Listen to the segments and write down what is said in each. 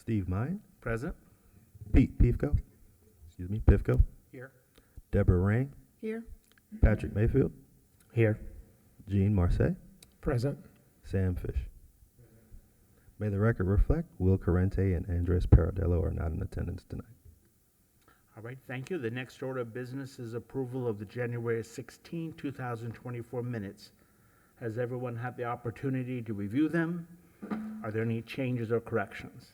Steve Mine, Present. Pete Pifko, Pifko, Here. Deborah Rain, Here. Patrick Mayfield, Here. Jean Marseille, Present. Sam Fish. May the record reflect Will Corrente and Andres Paradello are not in attendance tonight. All right, thank you. The next order of business is approval of the January 16, 2024 minutes. Has everyone had the opportunity to review them? Are there any changes or corrections?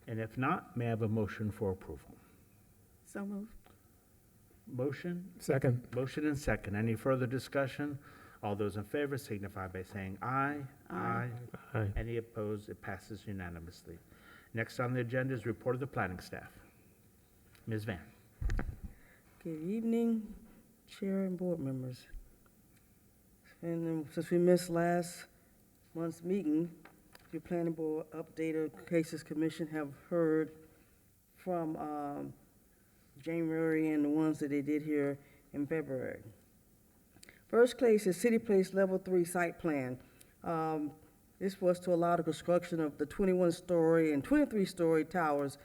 And if not, may I have a motion for approval? So moved. Motion? Second. Motion and second. Any further discussion? All those in favor signify by saying aye. Aye. Aye. Any opposed? It passes unanimously. Next on the agenda is report of the planning staff. Ms. Van. Good evening, Chair and board members. And since we missed last month's meeting, the Planning Board Updated Cases Commission have heard from January and the ones that they did here in February. First case is City Place Level 3 Site Plan. This was to allow the construction of the 21-story and 23-story towers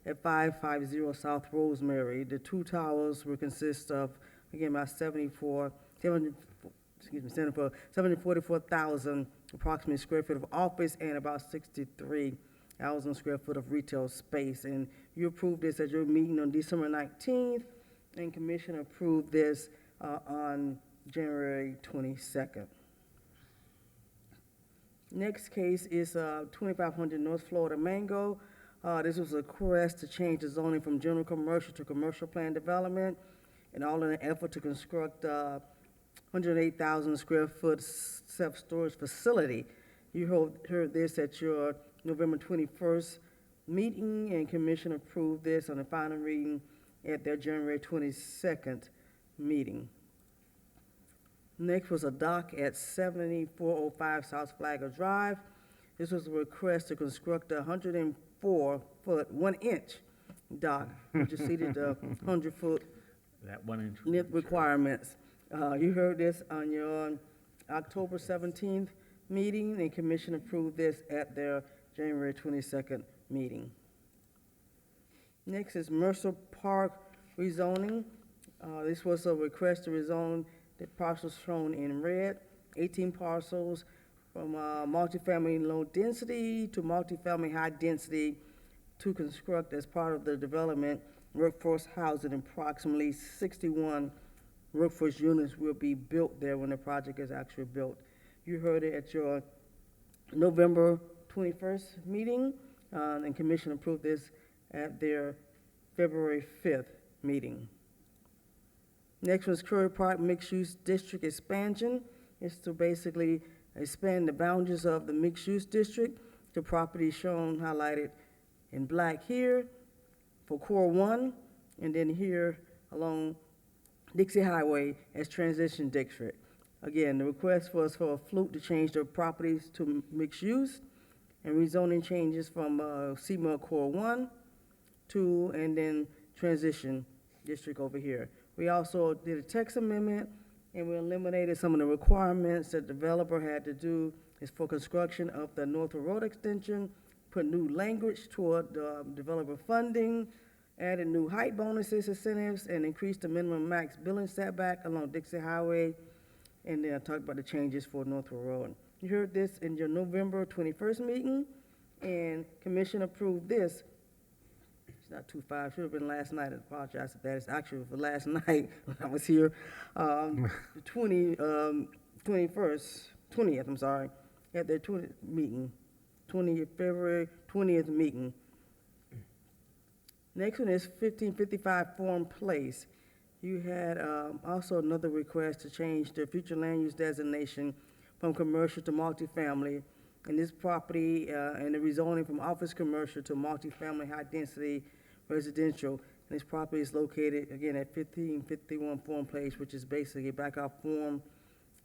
at 550 South Rosemary. The two towers will consist of, again, about 744,000 approximately square feet of office and about 63,000 square foot of retail space. And you approved this at your meeting on December 19th, and Commission approved this on January 22nd. Next case is 2500 North Florida Mango. This was a request to change the zoning from general commercial to commercial plan development, and all in an effort to construct 108,000 square foot self-storage facility. You heard this at your November 21st meeting, and Commission approved this on the final reading at their January 22nd meeting. Next was a dock at 7405 South Flagler Drive. This was a request to construct a 104-foot, 1-inch dock, which exceeded the 100-foot That 1 inch. length requirements. You heard this on your October 17th meeting, and Commission approved this at their January 22nd meeting. Next is Mercer Park rezoning. This was a request to rezone the parcels shown in red, 18 parcels from multifamily low density to multifamily high density to construct as part of the development workforce housing. Approximately 61 workforce units will be built there when the project is actually built. You heard it at your November 21st meeting, and Commission approved this at their February 5th meeting. Next was Curry Park Mixed-Use District expansion. It's to basically expand the boundaries of the mixed-use district. The property shown highlighted in black here for Core 1, and then here along Dixie Highway as transition district. Again, the request was for a Fluke to change their properties to mixed use, and rezoning changes from Seymour Core 1 to, and then transition district over here. We also did a text amendment, and we eliminated some of the requirements that the developer had to do is for construction of the Northwood Road extension, put new language toward developer funding, added new height bonuses, incentives, and increased the minimum max building setback along Dixie Highway, and then I talked about the changes for Northwood Road. You heard this in your November 21st meeting, and Commission approved this. It's not 2-5, should have been last night. I apologize if that is actually for last night when I was here. The 20th, I'm sorry, at their 20th meeting, February 20th meeting. Next one is 1555 Forum Place. You had also another request to change the future land use designation from commercial to multifamily. And this property and the rezoning from office commercial to multifamily high density residential. And this property is located again at 1551 Forum Place, which is basically back off Forum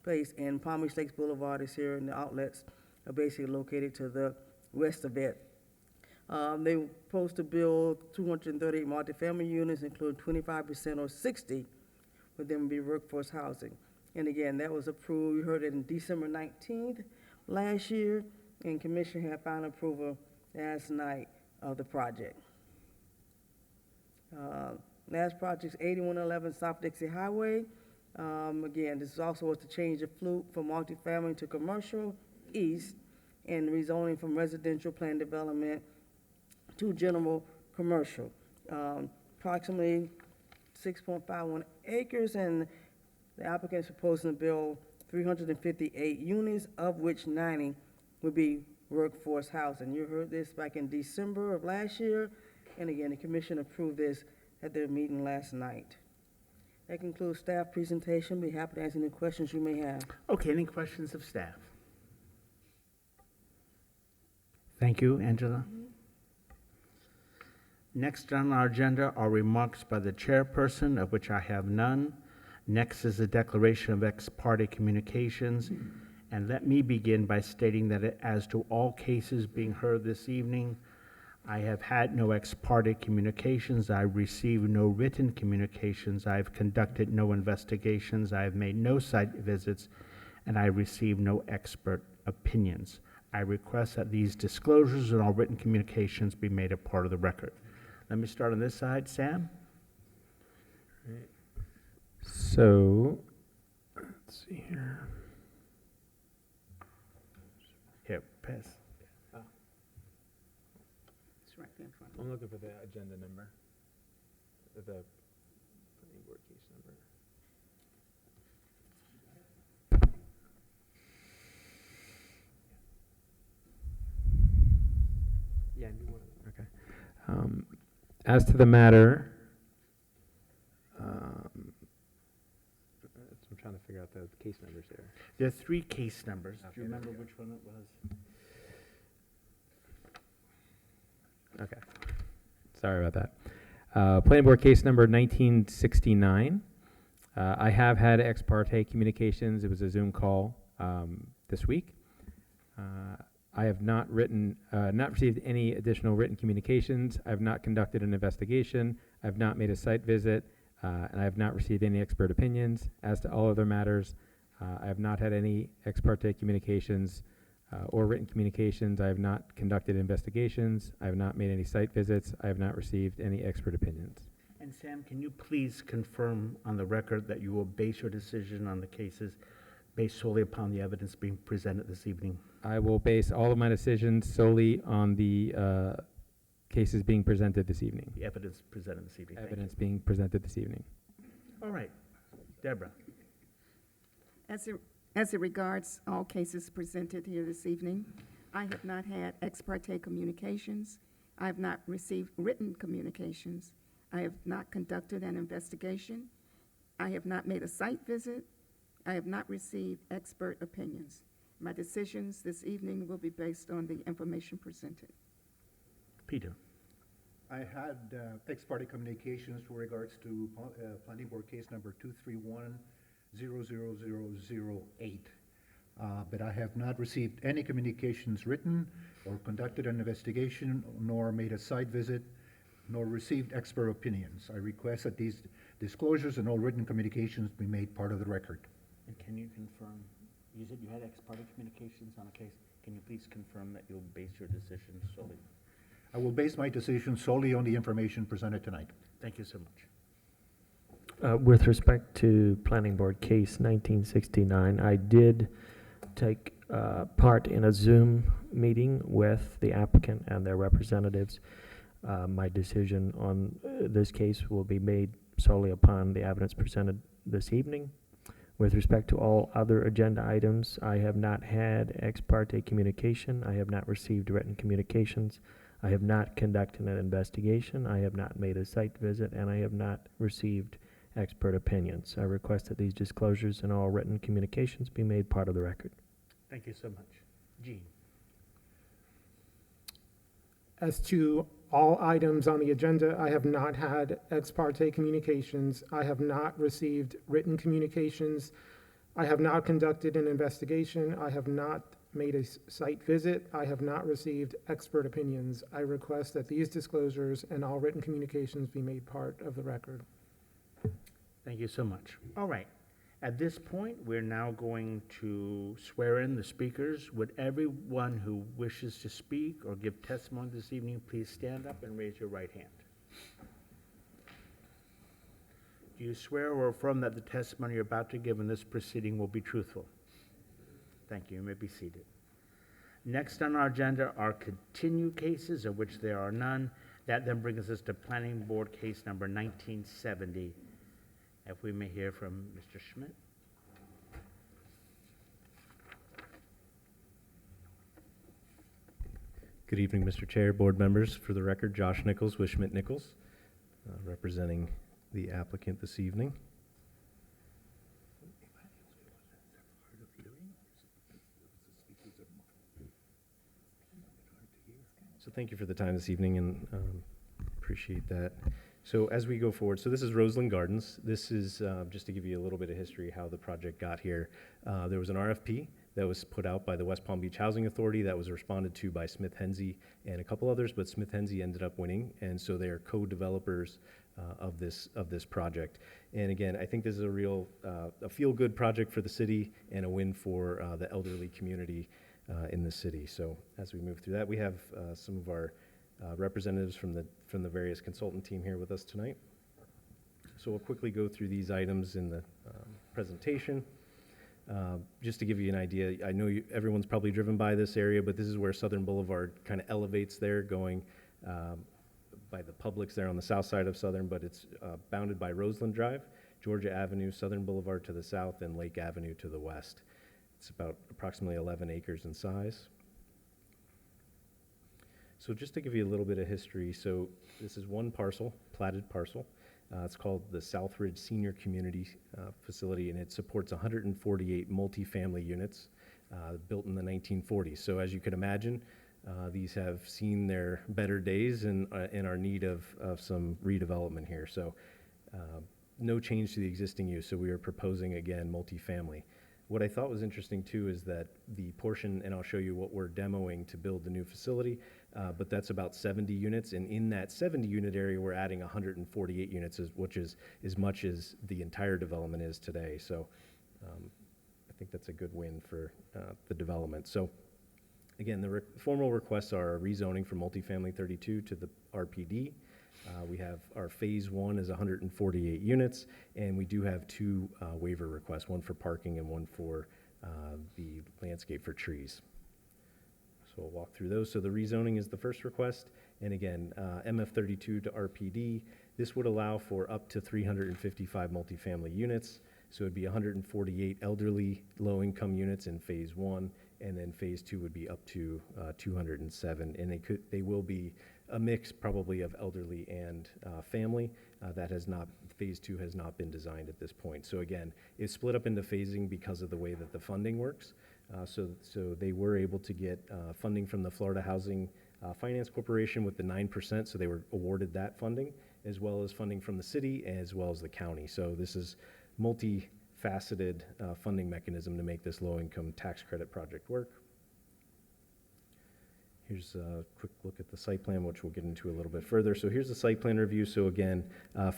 Place, and Palm Beach Lakes Boulevard is here, and the outlets are basically located to the west of it. They were supposed to build 238 multifamily units, including 25% or 60 would then be workforce housing. And again, that was approved, you heard it in December 19th last year, and Commission had final approval last night of the project. Last project's 8111 South Dixie Highway. Again, this also was to change the flute from multifamily to commercial east and rezoning from residential plan development to general commercial. Approximately 6.51 acres, and the applicant is proposing to build 358 units, of which 90 would be workforce housing. You heard this back in December of last year, and again, the commission approved this at their meeting last night. That concludes staff presentation. Be happy to answer any questions you may have. Okay, any questions of staff? Thank you, Angela. Next on our agenda are remarks by the chairperson, of which I have none. Next is a declaration of ex parte communications. And let me begin by stating that as to all cases being heard this evening, I have had no ex parte communications. I received no written communications. I have conducted no investigations. I have made no site visits, and I received no expert opinions. I request that these disclosures and all written communications be made a part of the record. Let me start on this side. Sam? So, let's see here. Here, pass. It's right there in front. I'm looking for the agenda number, the planning board case number. Yeah, I knew one of them. Okay. As to the matter, I'm trying to figure out the case numbers here. There are 3 case numbers. Do Okay, you there remember we go. which one it was? Okay. Sorry about that. Planning board case number 1969. I have had ex parte communications. It was a Zoom call this week. I have not received any additional written communications. I have not conducted an investigation. I have not made a site visit, and I have not received any expert opinions. As to all other matters, I have not had any ex parte communications or written communications. I have not conducted investigations. I have not made any site visits. I have not received any expert opinions. And Sam, can you please confirm on the record that you will base your decision on the cases based solely upon the evidence being presented this evening? I will base all of my decisions solely on the cases being presented this evening. The evidence presented this evening. Thank you. Evidence being presented this evening. All right. Deborah? As it regards all cases presented here this evening, I have not had ex parte communications. I have not received written communications. I have not conducted an investigation. I have not made a site visit. I have not received expert opinions. My decisions this evening will be based on the information presented. Peter? I had ex parte communications with regards to planning board case number 231-00008. But I have not received any communications written or conducted an investigation, nor made a site visit, nor received expert opinions. I request that these disclosures and all written communications be made part of the record. And can you confirm, you said you had ex parte communications on a case. Can you please confirm that you'll base your decision solely? I will base my decision solely on the information presented tonight. Thank you so much. With respect to Planning Board Case 1969, I did take part in a Zoom meeting with the applicant and their representatives. My decision on this case will be made solely upon the evidence presented this evening. With respect to all other agenda items, I have not had ex parte communication. I have not received written communications. I have not conducted an investigation. I have not made a site visit, and I have not received expert opinions. I request that these disclosures and all written communications be made part of the record. Thank you so much. Jean? As to all items on the agenda, I have not had ex parte communications. I have not received written communications. I have not conducted an investigation. I have not made a site visit. I have not received expert opinions. I request that these disclosures and all written communications be made part of the record. Thank you so much. All right. At this point, we're now going to swear in the speakers. Would everyone who wishes to speak or give testimony this evening please stand up and raise your right hand? Do you swear or affirm that the testimony you're about to give in this proceeding will be truthful? Thank you. You may be seated. Next on our agenda are continued cases, of which there are none. That then brings us to Planning Board Case Number 1970. If we may hear from Mr. Schmidt. Good evening, Mr. Chair, board members. For the record, Josh Nichols with Schmidt Nichols, representing the applicant this evening. So thank you for the time this evening, and appreciate that. So as we go forward, so this is Roseland Gardens. This is, just to give you a little bit of history, how the project got here. There was an RFP that was put out by the West Palm Beach Housing Authority that was responded to by Smith Hensey and a couple others, but Smith Hensey ended up winning, and so they are co-developers of this project. And again, I think this is a real a feel-good project for the city and a win for the elderly community in the city. So as we move through that, we have some of our representatives from the various consultant team here with us tonight. So we'll quickly go through these items in the presentation. Just to give you an idea, I know everyone's probably driven by this area, but this is where Southern Boulevard kind of elevates there, going by the Publix there on the south side of Southern, but it's bounded by Roseland Drive, Georgia Avenue, Southern Boulevard to the south, and Lake Avenue to the west. It's about approximately 11 acres in size. So just to give you a little bit of history, so this is one parcel, platted parcel. It's called the Southridge Senior Community Facility, and it supports 148 multifamily units built in the 1940s. So as you could imagine, these have seen their better days and are in need of some redevelopment here. So no change to the existing use. So we are proposing, again, multifamily. What I thought was interesting too is that the portion, and I'll show you what we're demoing to build the new facility, but that's about 70 units, and in that 70 unit area, we're adding 148 units, which is as much as the entire development is today. So I think that's a good win for the development. So again, the formal requests are rezoning from multifamily 32 to the RPD. We have our phase one is 148 units, and we do have two waiver requests, one for parking and one for the landscape for trees. So we'll walk through those. So the rezoning is the first request, and again, MF32 to RPD. This would allow for up to 355 multifamily units. So it'd be 148 elderly low-income units in phase one, and then phase two would be up to 207, and they will be a mix probably of elderly and family. Phase two has not been designed at this point. So again, it's split up into phasing because of the way that the funding works. So they were able to get funding from the Florida Housing Finance Corporation with the 9%, so they were awarded that funding, as well as funding from the city, as well as the county. So this is multifaceted funding mechanism to make this low-income tax credit project work. Here's a quick look at the site plan, which we'll get into a little bit further. So here's the site plan review. So again,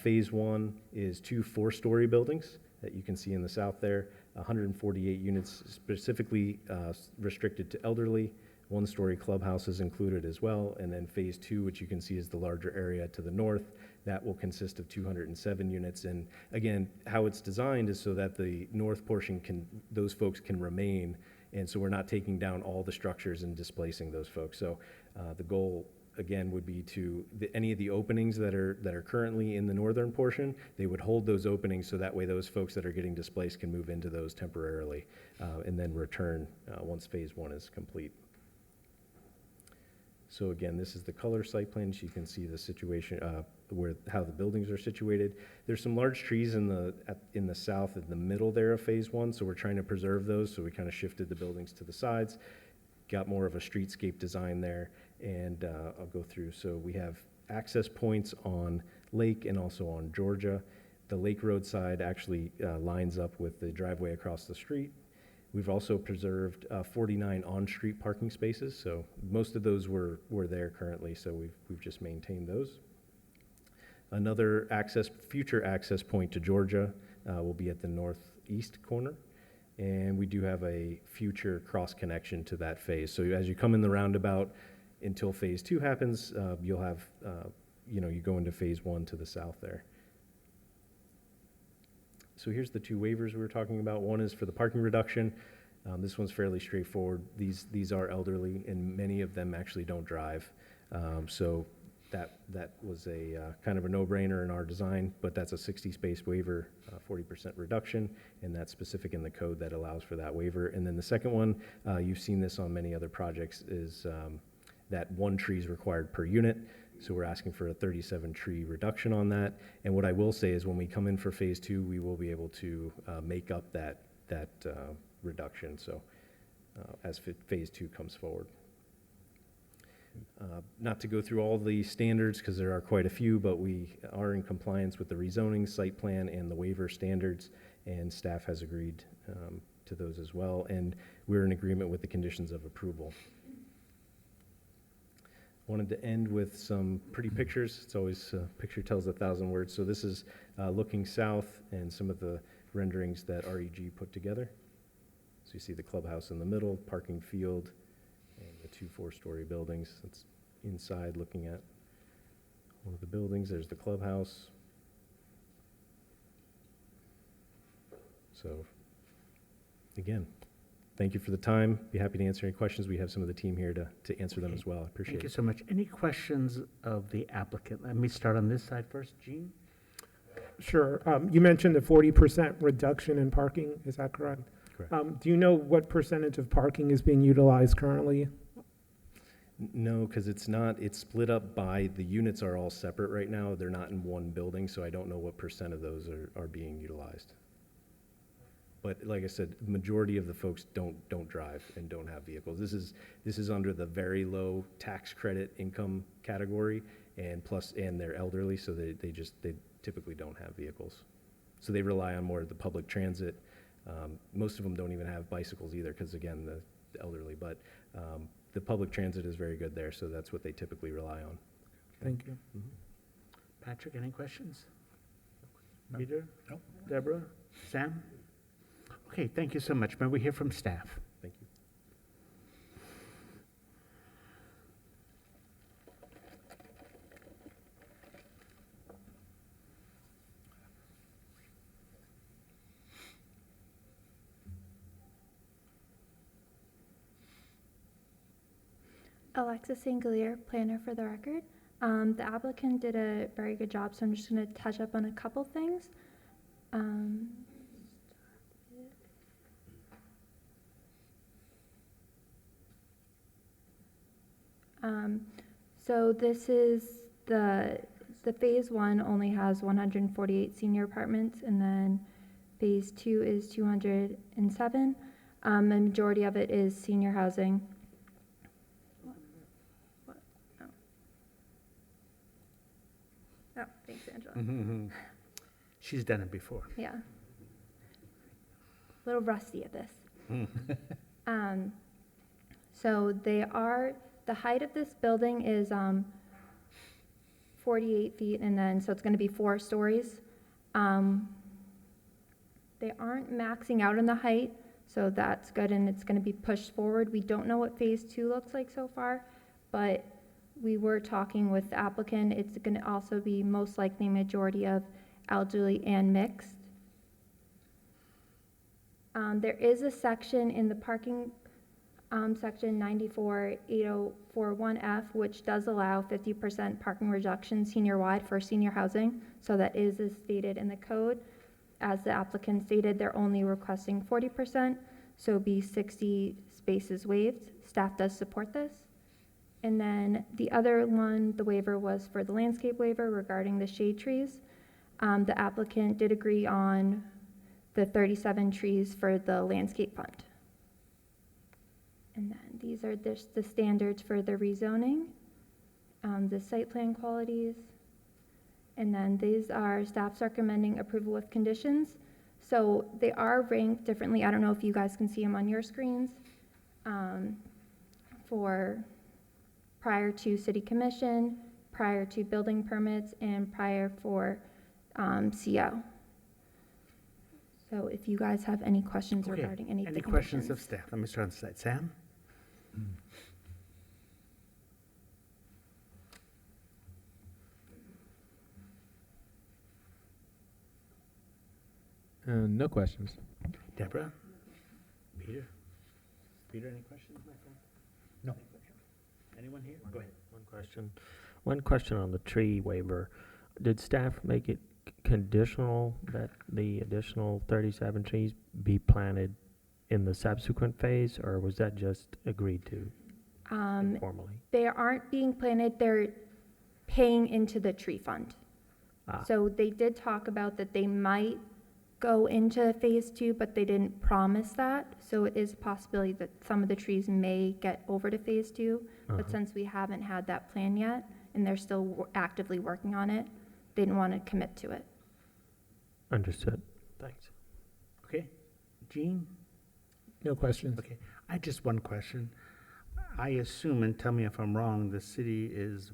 phase one is 2 4-story buildings that you can see in the south there, 148 units specifically restricted to elderly. 1-story clubhouse is included as well. And then phase two, which you can see is the larger area to the north, that will consist of 207 units. And again, how it's designed is so that the north portion those folks can remain. And so we're not taking down all the structures and displacing those folks. So the goal, again, would be to, any of the openings that are currently in the northern portion, they would hold those openings so that way those folks that are getting displaced can move into those temporarily and then return once phase one is complete. So again, this is the color site plan. So you can see the situation, how the buildings are situated. There's some large trees in the south, in the middle there of phase one, so we're trying to preserve those. So we kind of shifted the buildings to the sides, got more of a streetscape design there, and I'll go through. So we have access points on Lake and also on Georgia. The Lake Road side actually lines up with the driveway across the street. We've also preserved 49 on-street parking spaces, so most of those were there currently, so we've just maintained those. Another future access point to Georgia will be at the northeast corner. And we do have a future cross connection to that phase. So as you come in the roundabout until phase 2 happens, you'll have, you go into phase 1 to the south there. So here's the 2 waivers we were talking about. One is for the parking reduction. This one's fairly straightforward. These are elderly, and many of them actually don't drive. So that was a kind of a no-brainer in our design, but that's a 60-space waiver, 40% reduction, and that's specific in the code that allows for that waiver. And then the second one, you've seen this on many other projects, is that 1 tree is required per unit. So we're asking for a 37 tree reduction on that. And what I will say is when we come in for phase 2, we will be able to make up that reduction. So as phase 2 comes forward. Not to go through all the standards because there are quite a few, but we are in compliance with the rezoning, site plan, and the waiver standards, and staff has agreed to those as well, and we're in agreement with the conditions of approval. Wanted to end with some pretty pictures. It's always, picture tells 1,000 words. So this is looking south and some of the renderings that REG put together. So you see the clubhouse in the middle, parking field, and the 2 4-story buildings. It's inside looking at one of the buildings. There's the clubhouse. So again, thank you for the time. Be happy to answer any questions. We have some of the team here to answer them as well. I appreciate Thank you it. so much. Any questions of the applicant? Let me start on this side first. Gene? Sure. You mentioned a 40% reduction in parking. Is that correct? Correct. Do you know what percentage of parking is being utilized currently? No, because it's split up by, the units are all separate right now. They're not in one building, so I don't know what % of those are being utilized. But like I said, the majority of the folks don't drive and don't have vehicles. This is under the very low tax credit income category, and they're elderly, so they typically don't have vehicles. So they rely on more of the public transit. Most of them don't even have bicycles either, because again, the elderly, but the public transit is very good there, so that's what they typically rely on. Thank you. Patrick, any questions? No. Peter? No. Deborah? Sam? Okay, thank you so much. May we hear from staff? Thank you. Alexis Sangalier, planner for the record. The applicant did a very good job, so I'm just going to touch up on a couple things. So this is the phase 1 only has 148 senior apartments, and then phase 2 is 207. The majority of it is senior housing. Oh, thanks, Angela. She's done it before. Yeah. A little rusty at this. So the height of this building is 48 feet, and then, so it's going to be 4 stories. They aren't maxing out on the height, so that's good, and it's going to be pushed forward. We don't know what phase 2 looks like so far, but we were talking with the applicant. It's going to also be most likely majority of elderly and mixed. There is a section in the parking, section 948041F, which does allow 50% parking reduction senior-wide for senior housing. So that is as stated in the code. As the applicant stated, they're only requesting 40%, so be 60 spaces waived. Staff does support this. And then the other one, the waiver was for the landscape waiver regarding the shade trees. The applicant did agree on the 37 trees for the landscape fund. And then these are the standards for the rezoning, the site plan qualities. And then these are staff's recommending approval with conditions. So they are ranked differently. I don't know if you guys can see them on your screens. For prior to city commission, prior to building permits, and prior for CO. So if you guys have any questions Okay. regarding any of the Any questions of conditions. staff? Let me start on the side. Sam? No questions. Deborah? Peter? Peter, any questions, my friend? No. Anyone here? Go ahead. One question on the tree waiver. Did staff make it conditional that the additional 37 trees be planted in the subsequent phase, or was that just agreed to informally? They aren't being planted, they're paying into the tree fund. Ah. So they did talk about that they might go into phase two, but they didn't promise that. So it is a possibility that some of the trees may get over to phase two. But Uh-huh. since we haven't had that plan yet, and they're still actively working on it, they didn't want to commit to it. Understood. Thanks. Okay. Jean? No questions. Okay. I just one question. I assume, and tell me if I'm wrong, the city is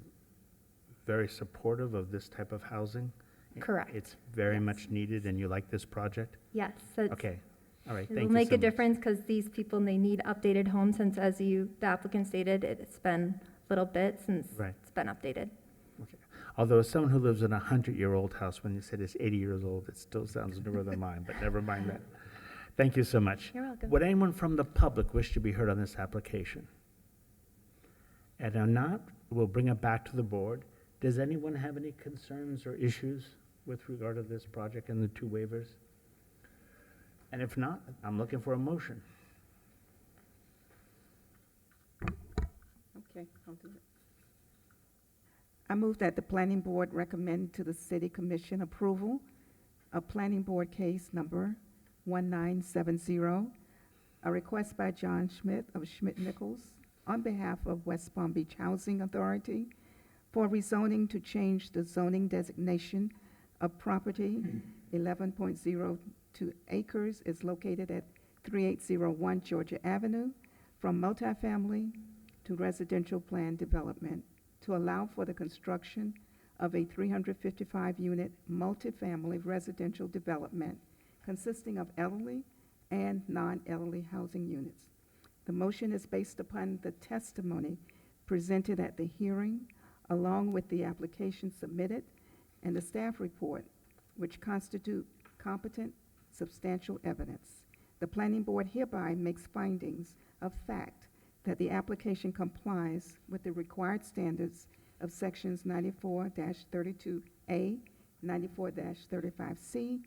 very supportive of this type of housing? Correct. It's very Yes. much needed, and you like this project? Yes, so it's- Okay. All right. it Thank will you make so a much. difference because these people, they need updated homes since, as you, the applicant stated, it's been a little bit since Right. it's been updated. Okay. Although as someone who lives in a 100-year-old house, when you said it's 80 years old, it still sounds newer than mine, but never mind that. Thank you so much. You're welcome. Would anyone from the public wish to be heard on this application? And if not, we'll bring it back to the board. Does anyone have any concerns or issues with regard to this project and the two waivers? And if not, I'm looking for a motion. Okay, I'll do it. I move that the planning board recommend to the city commission approval of planning board case number 1970, a request by John Schmidt of Schmidt Nichols on behalf of West Palm Beach Housing Authority for rezoning to change the zoning designation of property 11.02 acres is located at 3801 Georgia Avenue from multifamily to residential plan development to allow for the construction of a 355-unit multifamily residential development consisting of elderly and non-elderly housing units. The motion is based upon the testimony presented at the hearing, along with the application submitted and the staff report, which constitute competent, substantial evidence. The planning board hereby makes findings of fact that the application complies with the required standards of sections 94-32A, 94-35C,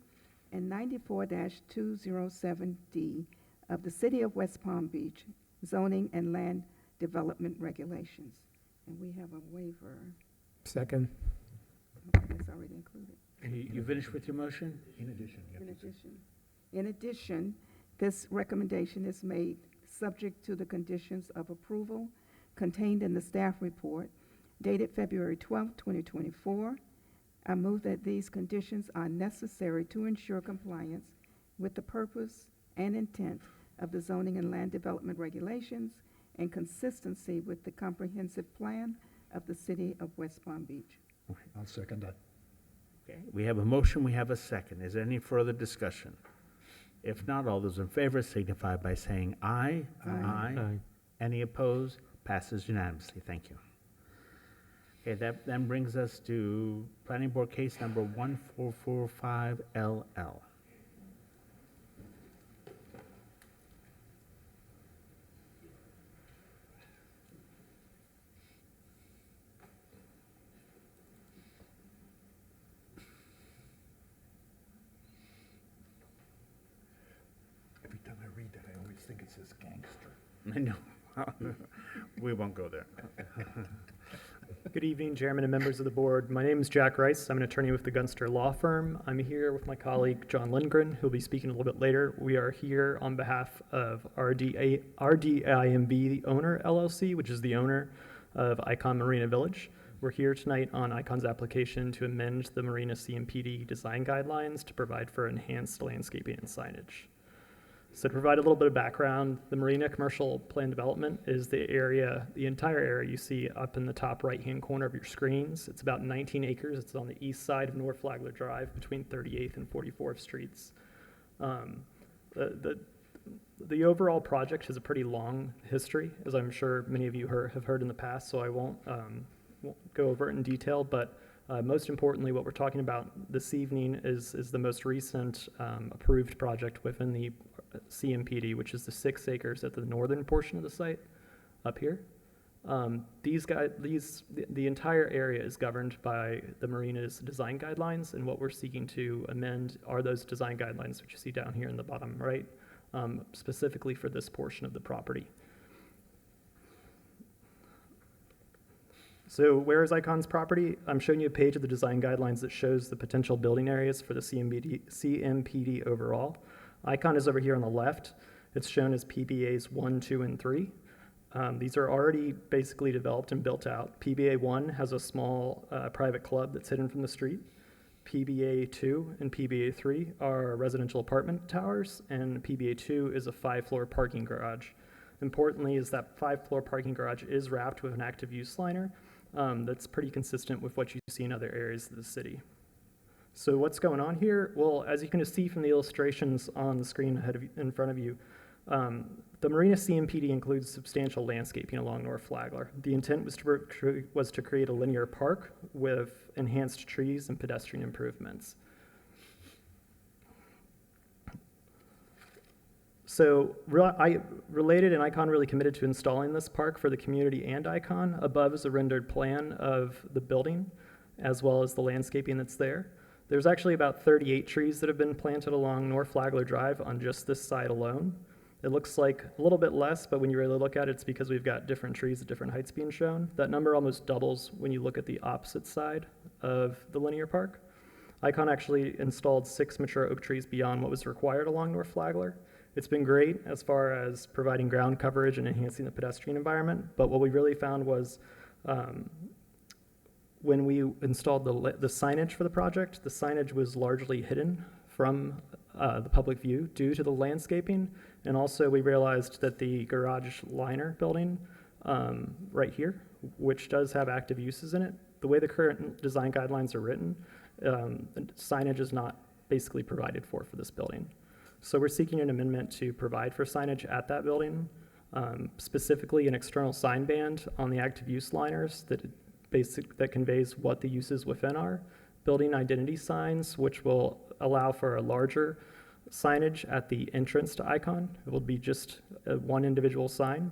and 94-207D of the City of West Palm Beach zoning and land development regulations. And we have a waiver. Second. Okay, that's already included. You finished with your motion? In addition, yeah. In addition, this recommendation is made subject to the conditions of approval contained in the staff report dated February 12, 2024. I move that these conditions are necessary to ensure compliance with the purpose and intent of the zoning and land development regulations and consistency with the comprehensive plan of the City of West Palm Beach. I'll second that. Okay, we have a motion, we have a second. Is there any further discussion? If not, all those in favor signify by saying aye. Aye. Any opposed? Passes unanimously. Thank you. Okay, that then brings us to Planning Board Case Number 1445LL. Every time I read that, I always think it says gangster. I know. We won't go there. Good evening, Chairman and members of the board. My name is Jack Rice. I'm an attorney with the Gunster Law Firm. I'm here with my colleague, John Lindgren, who'll be speaking a little bit later. We are here on behalf of RDIMB, the owner LLC, which is the owner of Icon Marina Village. We're here tonight on Icon's application to amend the Marina CMPD design guidelines to provide for enhanced landscaping and signage. So to provide a little bit of background, the Marina Commercial Plan Development is the area, the entire area you see up in the top right-hand corner of your screens. It's about 19 acres. It's on the east side of North Flagler Drive between 38th and 44th Streets. The the overall project has a pretty long history, as I'm sure many of you have heard in the past, so I won't go over it in detail, but most importantly, what we're talking about this evening is the most recent approved project within the CMPD, which is the 6 acres at the northern portion of the site up here. The entire area is governed by the marina's design guidelines, and what we're seeking to amend are those design guidelines, which you see down here in the bottom right, specifically for this portion of the property. So where is Icon's property? I'm showing you a page of the design guidelines that shows the potential building areas for the CMPD overall. Icon is over here on the left. It's shown as PBAs 1, 2, and 3. These are already basically developed and built out. PBA 1 has a small private club that's hidden from the street. PBA 2 and PBA 3 are residential apartment towers, and PBA 2 is a 5-floor parking garage. Importantly is that 5-floor parking garage is wrapped with an active use liner that's pretty consistent with what you see in other areas of the city. So what's going on here? Well, as you can see from the illustrations on the screen in front of you, the Marina CMPD includes substantial landscaping along North Flagler. The intent was to create a linear park with enhanced trees and pedestrian improvements. So Related and Icon really committed to installing this park for the community and Icon. Above is a rendered plan of the building as well as the landscaping that's there. There's actually about 38 trees that have been planted along North Flagler Drive on just this side alone. It looks like a little bit less, but when you really look at it, it's because we've got different trees at different heights being shown. That number almost doubles when you look at the opposite side of the linear park. Icon actually installed 6 mature oak trees beyond what was required along North Flagler. It's been great as far as providing ground coverage and enhancing the pedestrian environment, but what we really found was when we installed the signage for the project, the signage was largely hidden from the public view due to the landscaping, and also we realized that the garage liner building right here, which does have active uses in it, the way the current design guidelines are written, signage is not basically provided for this building. So we're seeking an amendment to provide for signage at that building, specifically an external sign band on the active use liners that conveys what the uses within are, building identity signs, which will allow for a larger signage at the entrance to Icon. It will be just one individual sign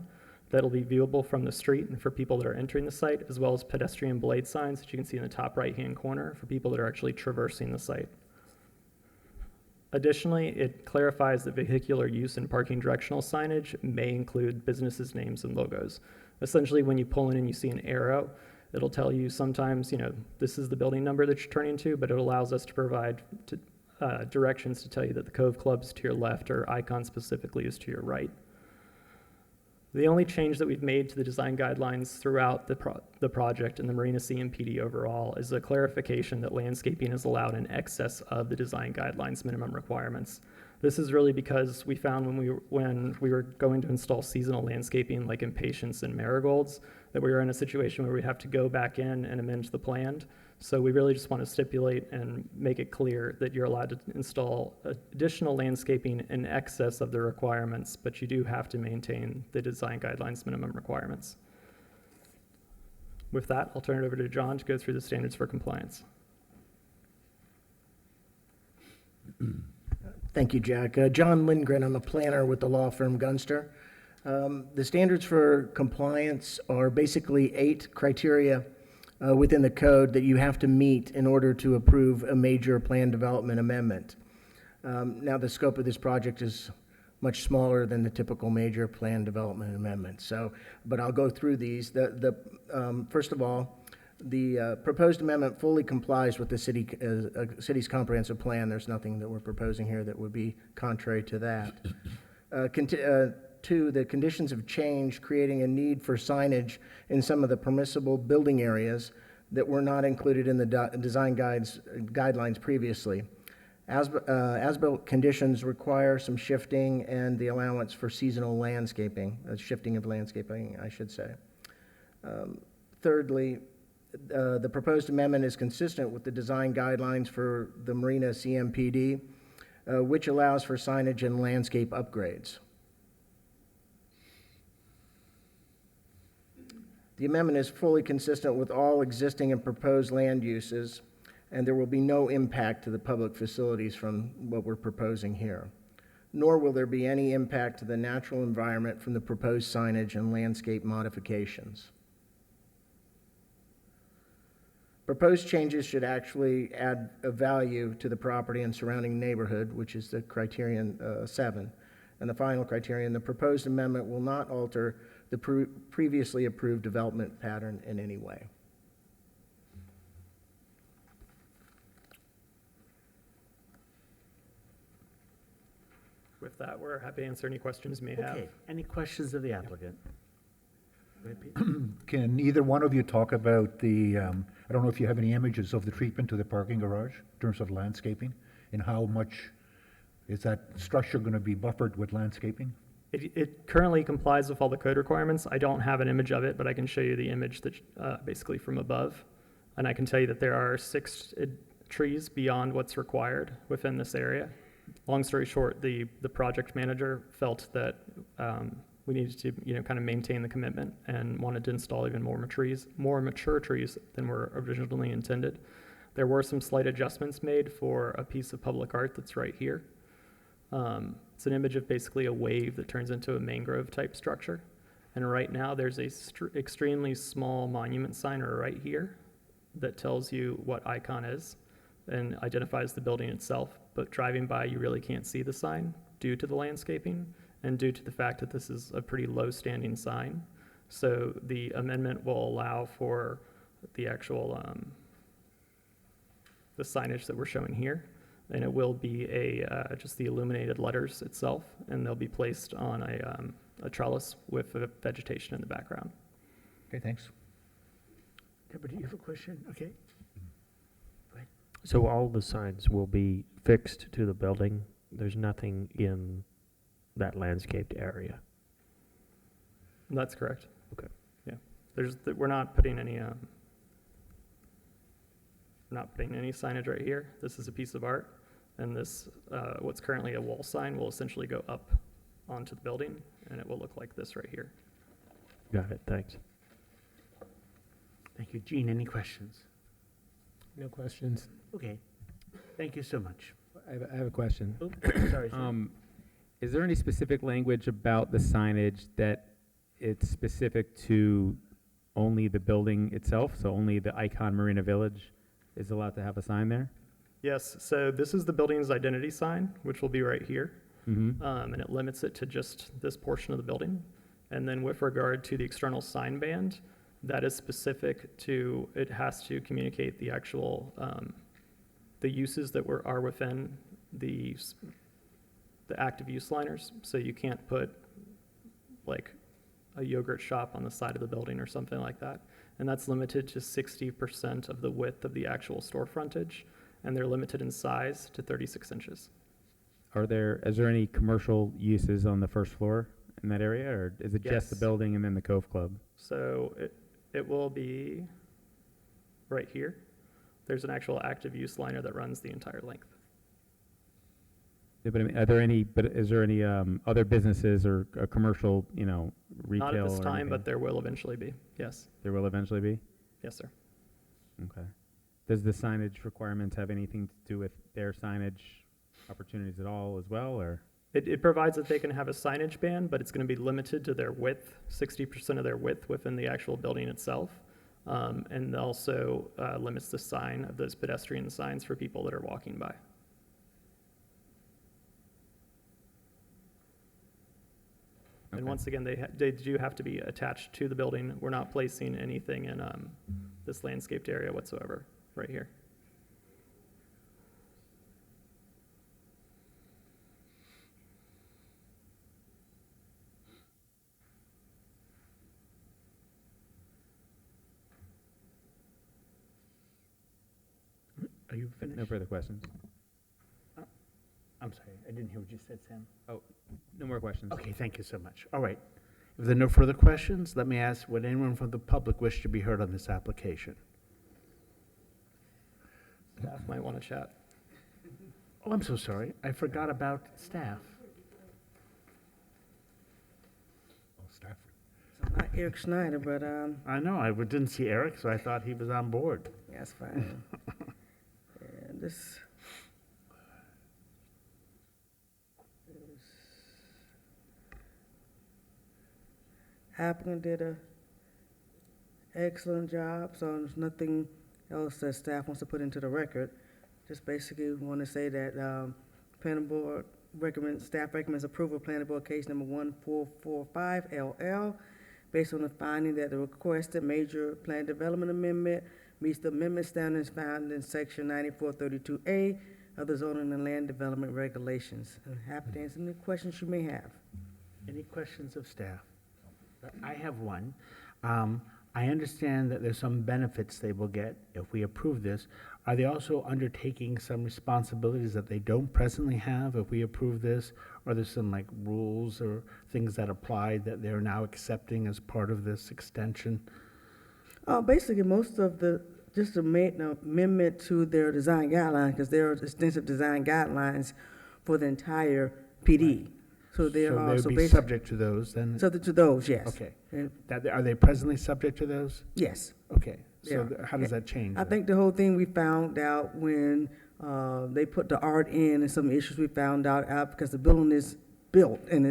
that'll be viewable from the street and for people that are entering the site, as well as pedestrian blade signs that you can see in the top right-hand corner for people that are actually traversing the site. Additionally, it clarifies that vehicular use and parking directional signage may include businesses' names and logos. Essentially, when you pull in and you see an arrow, it'll tell you sometimes, this is the building number that you're turning to, but it allows us to provide directions to tell you that the Cove Club's to your left or Icon specifically is to your right. The only change that we've made to the design guidelines throughout the project and the Marina CMPD overall is a clarification that landscaping is allowed in excess of the design guidelines minimum requirements. This is really because we found when we were going to install seasonal landscaping like impatiens and marigolds that we were in a situation where we have to go back in and amend the plan. So we really just want to stipulate and make it clear that you're allowed to install additional landscaping in excess of the requirements, but you do have to maintain the design guidelines minimum requirements. With that, I'll turn it over to John to go through the standards for compliance. Thank you, Jack. John Lindgren, I'm a planner with the law firm Gunster. The standards for compliance are basically 8 criteria within the code that you have to meet in order to approve a major plan development amendment. Now, the scope of this project is much smaller than the typical major plan development amendment. But I'll go through these. First of all, the proposed amendment fully complies with the city's comprehensive plan. There's nothing that we're proposing here that would be contrary to that. 2, the conditions have changed, creating a need for signage in some of the permissible building areas that were not included in the design guidelines previously. As-built conditions require some shifting and the allowance for seasonal landscaping, shifting of landscaping, I should say. Thirdly, the proposed amendment is consistent with the design guidelines for the Marina CMPD. which allows for signage and landscape upgrades. The amendment is fully consistent with all existing and proposed land uses, and there will be no impact to the public facilities from what we're proposing here. Nor will there be any impact to the natural environment from the proposed signage and landscape modifications. Proposed changes should actually add a value to the property and surrounding neighborhood, which is the criterion 7. And the final criterion, the proposed amendment will not alter the previously approved development pattern in any way. With that, we're happy to answer any questions you may have. Okay, any questions of the applicant? Go ahead, Pete. Can either one of you talk about the, I don't know if you have any images of the treatment to the parking garage in terms of landscaping, and how much is that structure going to be buffered with landscaping? It currently complies with all the code requirements. I don't have an image of it, but I can show you the image that basically from above. And I can tell you that there are 6 trees beyond what's required within this area. Long story short, the project manager felt that we needed to kind of maintain the commitment and wanted to install even more mature trees than were originally intended. There were some slight adjustments made for a piece of public art that's right here. It's an image of basically a wave that turns into a mangrove type structure. And right now there's a extremely small monument sign right here that tells you what icon is and identifies the building itself. But driving by, you really can't see the sign due to the landscaping and due to the fact that this is a pretty low standing sign. So the amendment will allow for the actual the signage that we're showing here. And it will be just the illuminated letters itself, and they'll be placed on a trellis with vegetation in the background. Okay, thanks. Deborah, do you have a question? Okay. So all the signs will be fixed to the building? There's nothing in that landscaped area? That's correct. Okay. Yeah. We're not putting any signage right here. This is a piece of art, and this, what's currently a wall sign, will essentially go up onto the building, and it will look like this right here. Got it, thanks. Thank you. Gene, any questions? No questions. Okay. Thank you so much. I have a question. Oh, sorry, sir. Is there any specific language about the signage that it's specific to only the building itself, so only the Icon Marina Village is allowed to have a sign there? Yes, so this is the building's identity sign, which will be right here. Mm-hmm. And it limits it to just this portion of the building. And then with regard to the external sign band, that is specific to, it has to communicate the actual, the uses that are within the active use liners. So you can't put like a yogurt shop on the side of the building or something like that. And that's limited to 60% of the width of the actual store frontage. And they're limited in size to 36 inches. Is there any commercial uses on the first floor in that area, or is it just the Yes. building and then the Cove Club? So it will be right here. There's an actual active use liner that runs the entire length. Yeah, but I mean, is there any other businesses or commercial, retail? Not at this or time, anything? but there will eventually be. Yes. There will eventually be? Yes, sir. Okay. Does the signage requirements have anything to do with their signage opportunities at all as well, or? It provides that they can have a signage ban, but it's going to be limited to their width, 60% of their width within the actual building itself. And also limits the sign of those pedestrian signs for people that are walking by. And Okay. once again, they do have to be attached to the building. We're not placing anything in this landscaped area whatsoever, right here. Are you finished? No further questions? I'm sorry, I didn't hear what you said, Sam. No more questions. Okay, thank you so much. All right. If there are no further questions, let me ask, would anyone from the public wish to be heard on this application? Staff might want to chat. Oh, I'm so sorry. I forgot about staff. Oh, Stafford. So not Eric Schneider, but, I know, I didn't see Eric, so I thought he was on board. that's fine. And this. Applicant did a excellent job, so there's nothing else that staff wants to put into the record. Just basically want to say that, planning board staff recommends approval of planning board case number 1445 LL based on the finding that the requested major plan development amendment meets the amendment standards found in section 9432A of the zoning and land development regulations. I'm happy to answer any questions you may have. Any questions of staff? I have one. I understand that there's some benefits they will get if we approve this. Are they also undertaking some responsibilities that they don't presently have if we approve this? Are there some like rules or things that apply that they're now accepting as part of this extension? Basically, most of just a amendment to their design guidelines, because there are extensive design guidelines for the entire PD. So there are, they'll so be basically, subject to those then? subject to those, yes. Okay. And- Are they presently subject to those? Yes. Okay. So Yeah. how does that change? I then? think the whole thing we found out when they put the art in, and some issues we found out because the building is built, and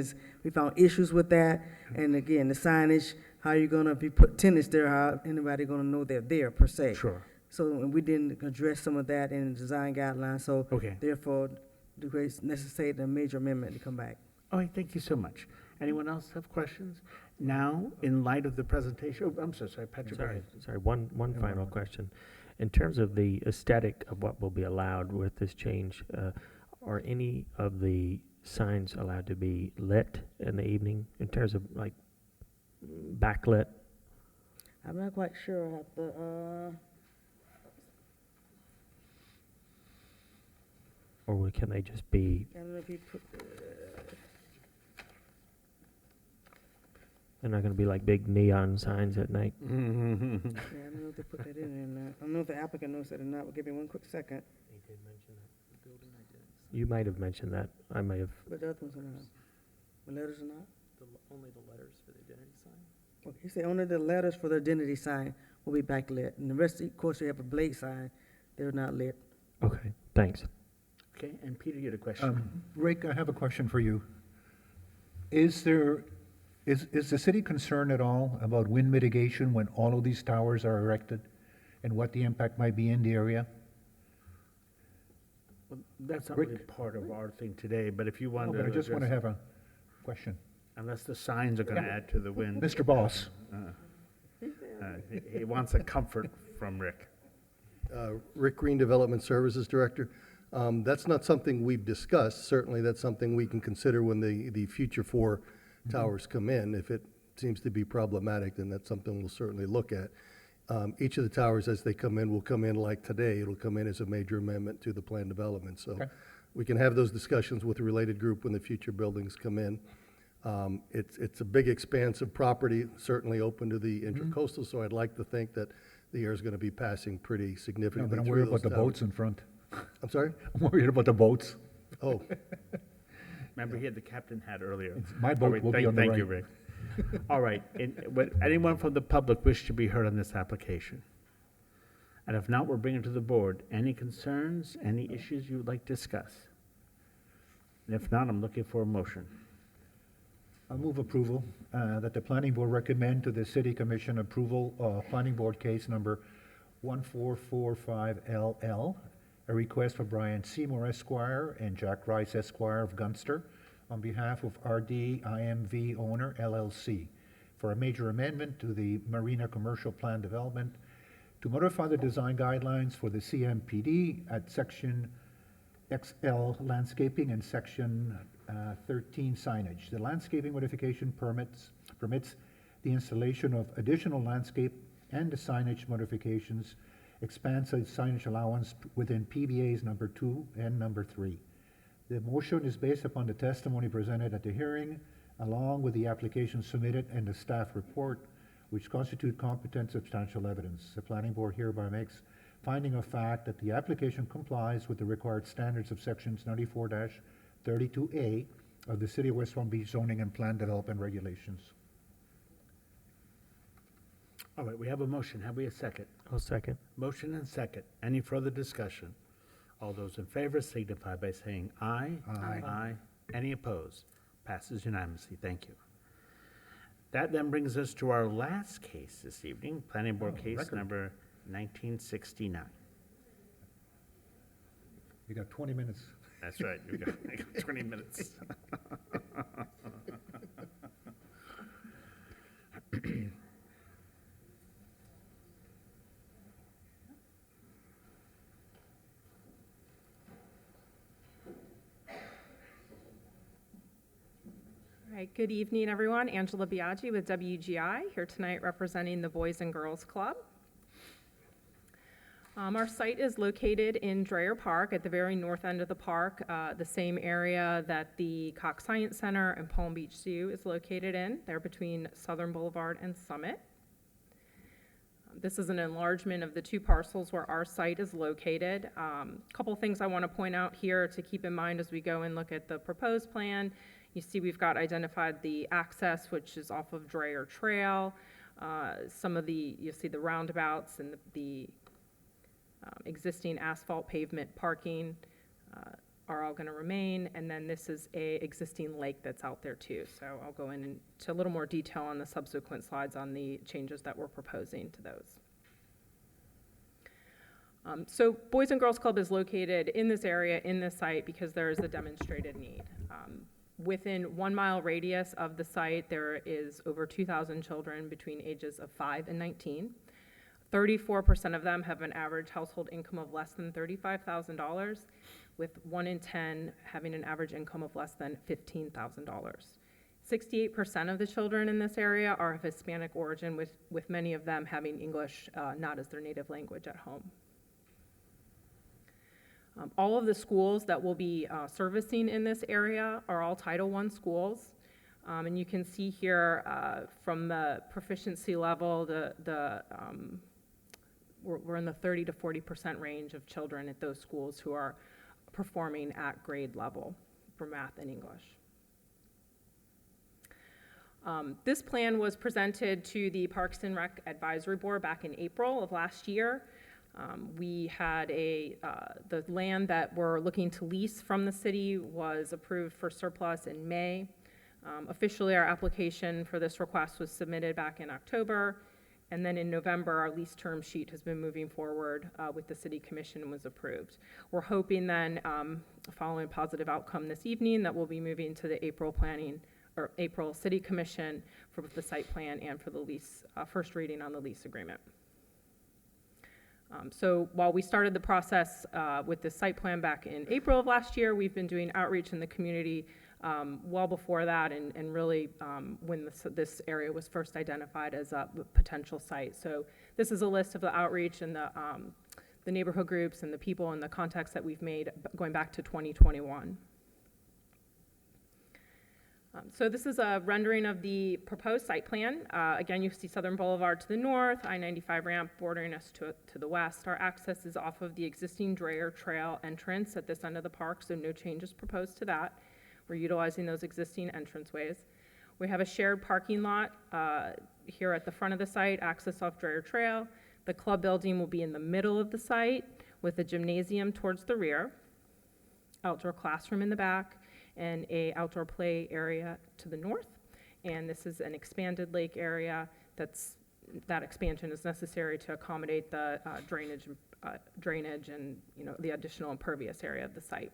we found issues with that. And again, the signage, how you gonna, if you put tenants there, how anybody gonna know they're there per se? Sure. So and we didn't address some of that in the design guidelines, so Okay. therefore, it's necessary a major amendment to come back. All right, thank you so much. Anyone else have questions? Now, in light of the presentation, oh, I'm so sorry, Patrick, go ahead. Sorry, one final question. In terms of the aesthetic of what will be allowed with this change, are any of the signs allowed to be lit in the evening in terms of like backlit? I'm not quite sure, I have to, Or can they just be, I don't know if you put, they're not gonna be like big neon signs at night? yeah, I don't know if they put that in or not. I don't know if the applicant knows that or not, but give me one quick second. You might have mentioned that. I might have. But the other ones are not. The letters are not? Only the letters for the identity sign? Okay, he said only the letters for the identity sign will be backlit, and the rest, of course, you have a blade sign, they're not lit. Okay, thanks. Okay, and Peter, you had a question? Rick, I have a question for you. Is the city concerned at all about wind mitigation when all of these towers are erected? And what the impact might be in the area? Well, that's not Rick? really part of our thing today, but if you No, want but to I just want to address- have a question. unless the signs are going to Yeah. add to the wind. Mr. Boss, He wants a comfort from Rick. Rick Green, Development Services Director. That's not something we've discussed. Certainly, that's something we can consider when the future four towers come in. If it seems to be problematic, then that's something we'll certainly look at. Each of the towers, as they come in, will come in like today. It'll come in as a major amendment to the plan development. So Okay. we can have those discussions with the related group when the future buildings come in. It's a big expanse of property, certainly open to the intercoastal, so I'd like to think that the air is going to be passing pretty no, significantly but I'm through worried those about the towers. boats in front. I'm sorry? I'm worried about the boats. Oh, Remember, he had the captain hat earlier. My All boat right, will be on the Thank you, right. Rick. All right, would anyone from the public wish to be heard on this application? And if not, we'll bring it to the board. Any concerns, any issues you would like to discuss? And if not, I'm looking for a motion. I'll move approval, that the planning board recommend to the city commission approval of planning board case number 1445LL, a request for Brian Seymour Esquire and Jack Rice Esquire of Gunster on behalf of RD IMV owner LLC for a major amendment to the Marina Commercial Plan Development to modify the design guidelines for the CMPD at section XL landscaping and section 13 signage. The landscaping modification permits the installation of additional landscape and the signage modifications, expands the signage allowance within PBAs number 2 and number 3. The motion is based upon the testimony presented at the hearing, along with the application submitted and the staff report, which constitute competent substantial evidence. The planning board hereby makes finding of fact that the application complies with the required standards of sections 94-32A of the City of West Palm Beach zoning and plan development regulations. All right, we have a motion. Have we a second? I'll second. Motion and second. Any further discussion? All those in favor signify by saying aye. Aye. Aye. Any opposed? Passes unanimously. Thank you. That then brings us to our last case this evening, Planning Board case record. number 1969. You got 20 minutes. That's right. We got 20 minutes. All right, good evening, everyone. Angela Biaggi with WGI, here tonight representing the Boys and Girls Club. Our site is located in Dreyer Park, at the very north end of the park, the same area that the Cox Science Center and Palm Beach Zoo is located in. They're between Southern Boulevard and Summit. This is an enlargement of the two parcels where our site is located. A couple things I want to point out here to keep in mind as we go and look at the proposed plan. You see we've got identified the access, which is off of Dreyer Trail. You'll see the roundabouts and the existing asphalt pavement parking are all going to remain. And then this is a existing lake that's out there too. So I'll go into a little more detail on the subsequent slides on the changes that we're proposing to those. So Boys and Girls Club is located in this area, in this site, because there is a demonstrated need. Within 1 mile radius of the site, there is over 2,000 children between ages of 5 and 19. 34% of them have an average household income of less than $35,000, with 1 in 10 having an average income of less than $15,000. 68% of the children in this area are of Hispanic origin, with many of them having English not as their native language at home. All of the schools that will be servicing in this area are all Title I schools. And you can see here from the proficiency level, we're in the 30 to 40% range of children at those schools who are performing at grade level for math and English. This plan was presented to the Parks and Rec Advisory Board back in April of last year. We had the land that we're looking to lease from the city was approved for surplus in May. Officially, our application for this request was submitted back in October, and then in November, our lease term sheet has been moving forward with the City Commission and was approved. We're hoping then, following a positive outcome this evening, that we'll be moving to the April City Commission for both the site plan and for the lease, first reading on the lease agreement. So while we started the process with the site plan back in April of last year, we've been doing outreach in the community well before that, and really when this area was first identified as a potential site. So this is a list of the outreach and the neighborhood groups and the people and the contacts that we've made going back to 2021. So this is a rendering of the proposed site plan. Again, you see Southern Boulevard to the north, I-95 ramp bordering us to the west. Our access is off of the existing Dreyer Trail entrance at this end of the park, so no changes proposed to that. We're utilizing those existing entranceways. We have a shared parking lot here at the front of the site, access off Dreyer Trail. The club building will be in the middle of the site with a gymnasium towards the rear, outdoor classroom in the back, and a outdoor play area to the north. And this is an expanded lake area that expansion is necessary to accommodate the drainage and the additional impervious area of the site.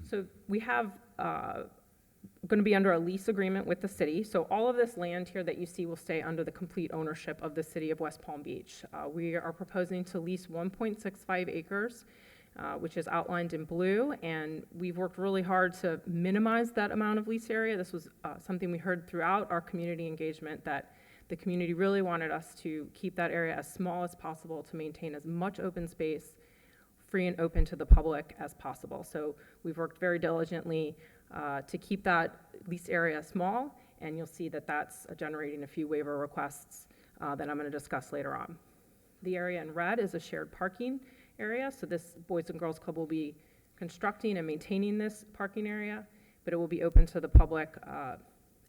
So we have going to be under a lease agreement with the city. So all of this land here that you see will stay under the complete ownership of the city of West Palm Beach. We are proposing to lease 1.65 acres, which is outlined in blue, and we've worked really hard to minimize that amount of lease area. This was something we heard throughout our community engagement, that the community really wanted us to keep that area as small as possible to maintain as much open space, free and open to the public as possible. So we've worked very diligently to keep that lease area small, and you'll see that that's generating a few waiver requests that I'm going to discuss later on. The area in red is a shared parking area, so this Boys and Girls Club will be constructing and maintaining this parking area, but it will be open to the public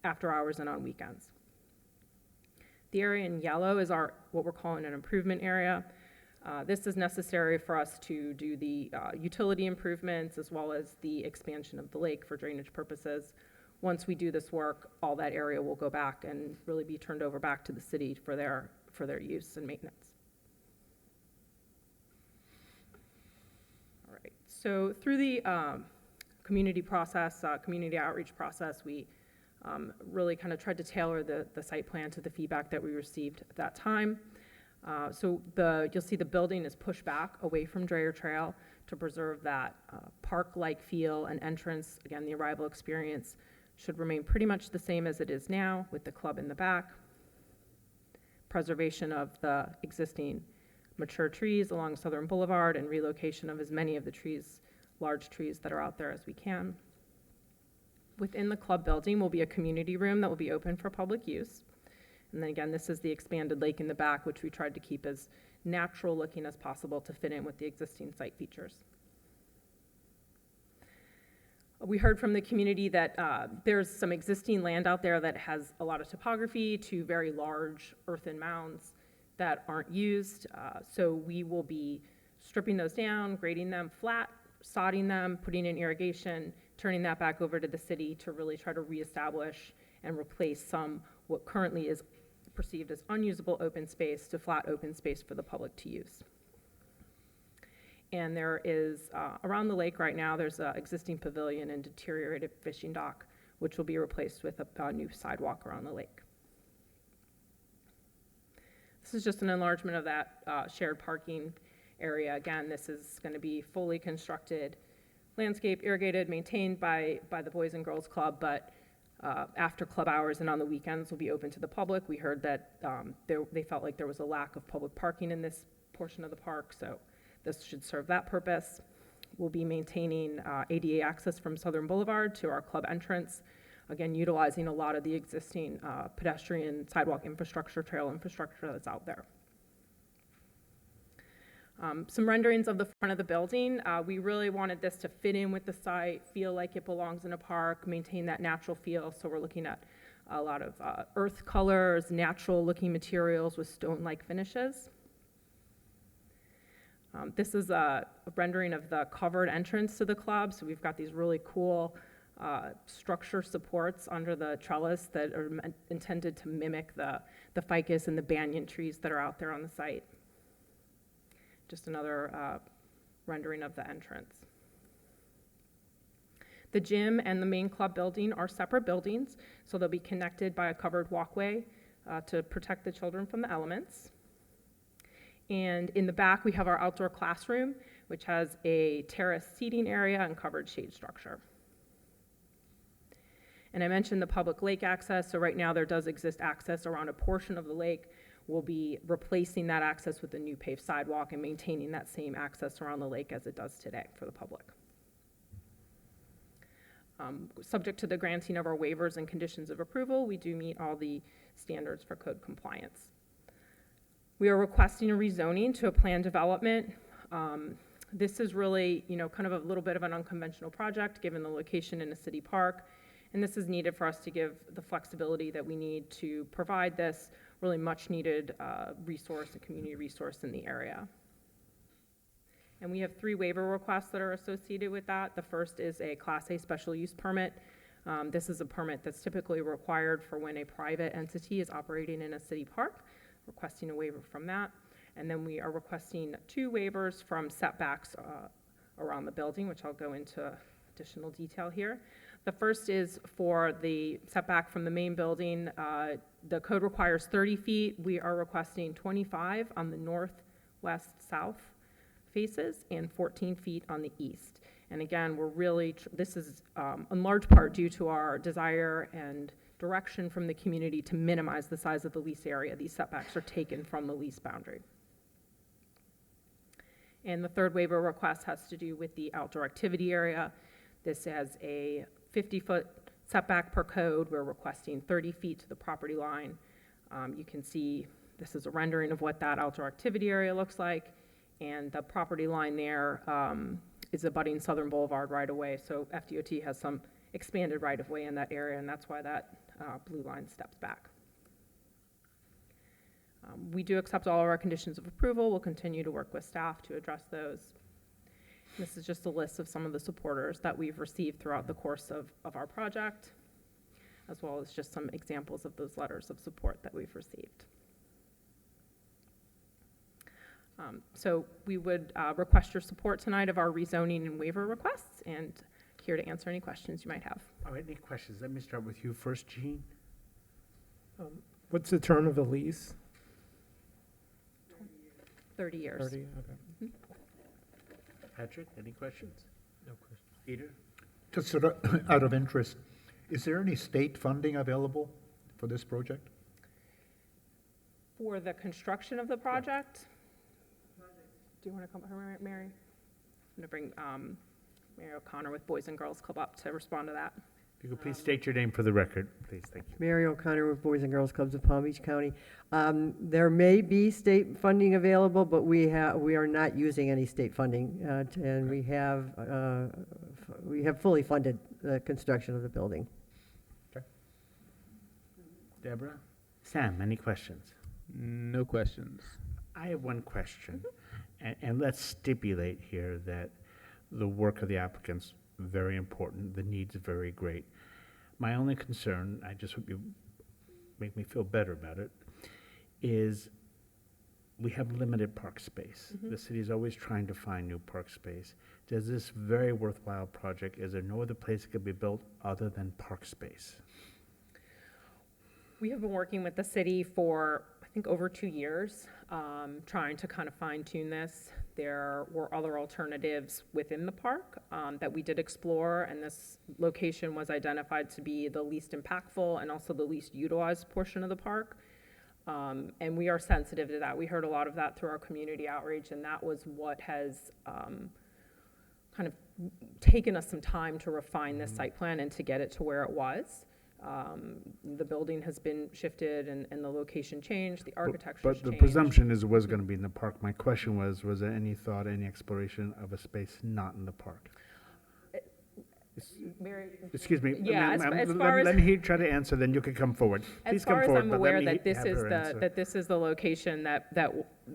after hours and on weekends. The area in yellow is what we're calling an improvement area. This is necessary for us to do the utility improvements as well as the expansion of the lake for drainage purposes. Once we do this work, all that area will go back and really be turned over back to the city for their use and maintenance. All right, so through the community outreach process, we really kind of tried to tailor the site plan to the feedback that we received at that time. You'll see the building is pushed back away from Dreyer Trail to preserve that park-like feel and entrance. Again, the arrival experience should remain pretty much the same as it is now with the club in the back. Preservation of the existing mature trees along Southern Boulevard and relocation of as many of the trees, large trees that are out there as we can. Within the club building will be a community room that will be open for public use. And then again, this is the expanded lake in the back, which we tried to keep as natural looking as possible to fit in with the existing site features. We heard from the community that there's some existing land out there that has a lot of topography to very large earthen mounds that aren't used. So we will be stripping those down, grading them flat, sodding them, putting in irrigation, turning that back over to the city to really try to reestablish and replace what currently is perceived as unusable open space to flat open space for the public to use. And there is, around the lake right now, there's an existing pavilion and deteriorated fishing dock, which will be replaced with a new sidewalk around the lake. This is just an enlargement of that shared parking area. Again, this is going to be fully constructed, landscape, irrigated, maintained by the Boys and Girls Club, but after club hours and on the weekends will be open to the public. We heard that they felt like there was a lack of public parking in this portion of the park, so this should serve that purpose. We'll be maintaining ADA access from Southern Boulevard to our club entrance, again, utilizing a lot of the existing pedestrian sidewalk infrastructure, trail infrastructure that's out there. Some renderings of the front of the building. We really wanted this to fit in with the site, feel like it belongs in a park, maintain that natural feel. So we're looking at a lot of earth colors, natural looking materials with stone-like finishes. This is a rendering of the covered entrance to the club. So we've got these really cool structure supports under the trellis that are intended to mimic the ficus and the banyan trees that are out there on the site. Just another rendering of the entrance. The gym and the main club building are separate buildings, so they'll be connected by a covered walkway to protect the children from the elements. And in the back, we have our outdoor classroom, which has a terrace seating area and covered shade structure. And I mentioned the public lake access, so right now there does exist access around a portion of the lake. We'll be replacing that access with a new paved sidewalk and maintaining that same access around the lake as it does today for the public. Subject to the granting of our waivers and conditions of approval, we do meet all the standards for code compliance. We are requesting a rezoning to a planned development. This is really, kind of a little bit of an unconventional project given the location in a city park. And this is needed for us to give the flexibility that we need to provide this really much needed resource, a community resource in the area. And we have 3 waiver requests that are associated with that. The first is a Class A special use permit. This is a permit that's typically required for when a private entity is operating in a city park, requesting a waiver from that. And then we are requesting 2 waivers from setbacks around the building, which I'll go into additional detail here. The first is for the setback from the main building. The code requires 30 feet. We are requesting 25 on the north-west-south faces and 14 feet on the east. And again, we're really, this is in large part due to our desire and direction from the community to minimize the size of the lease area. These setbacks are taken from the lease boundary. And the third waiver request has to do with the outdoor activity area. This has a 50-foot setback per code. We're requesting 30 feet to the property line. You can see This is a rendering of what that outdoor activity area looks like, and the property line there is abutting Southern Boulevard right away, so FDOT has some expanded right-of-way in that area, and that's why that blue line steps back. We do accept all of our conditions of approval. We'll continue to work with staff to address those. This is just a list of some of the supporters that we've received throughout the course of our project, as well as just some examples of those letters of support that we've received. So we would request your support tonight of our rezoning and waiver requests, and here to answer any questions you might have. All right, any questions? Let me start with you first, Jean. What's the term of the lease? 30 years. 30, okay. Patrick, any questions? No questions. Peter? Just sort of out of interest, is there any state funding available for this project? For the construction of the project? Do you want to come, Mary? I'm going to bring Mary O'Connor with Boys and Girls Club up to respond to that. If you could please state your name for the record, please, thank you. Mary O'Connor with Boys and Girls Clubs of Palm Beach County. There may be state funding available, but we are not using any state funding, and we have fully funded the construction of the building. Okay. Deborah? Sam, any questions? No questions. I have one question, and let's stipulate here that the work of the applicant's very important, the needs are very great. My only concern, I just hope you make me feel better about it, is we have limited park space. The city is always trying to find new park space. Does this very worthwhile project, is there no other place it could be built other than park space? We have been working with the city for, I think, over 2 years, trying to kind of fine tune this. There were other alternatives within the park that we did explore, and this location was identified to be the least impactful and also the least utilized portion of the park. And we are sensitive to that. We heard a lot of that through our community outreach, and that was what has kind of taken us some time to refine this site plan and to get it to where it was. The building has been shifted and the location changed, the architecture's But the changed. presumption is it was going to be in the park. My question was there any thought, any exploration of a space not in the park? Mary, Excuse me. Yeah, ma'am, as far as- let me try to answer, then you can come forward. as Please come far as forward, I'm but let aware, me that this have is her the, answer. that this is the location that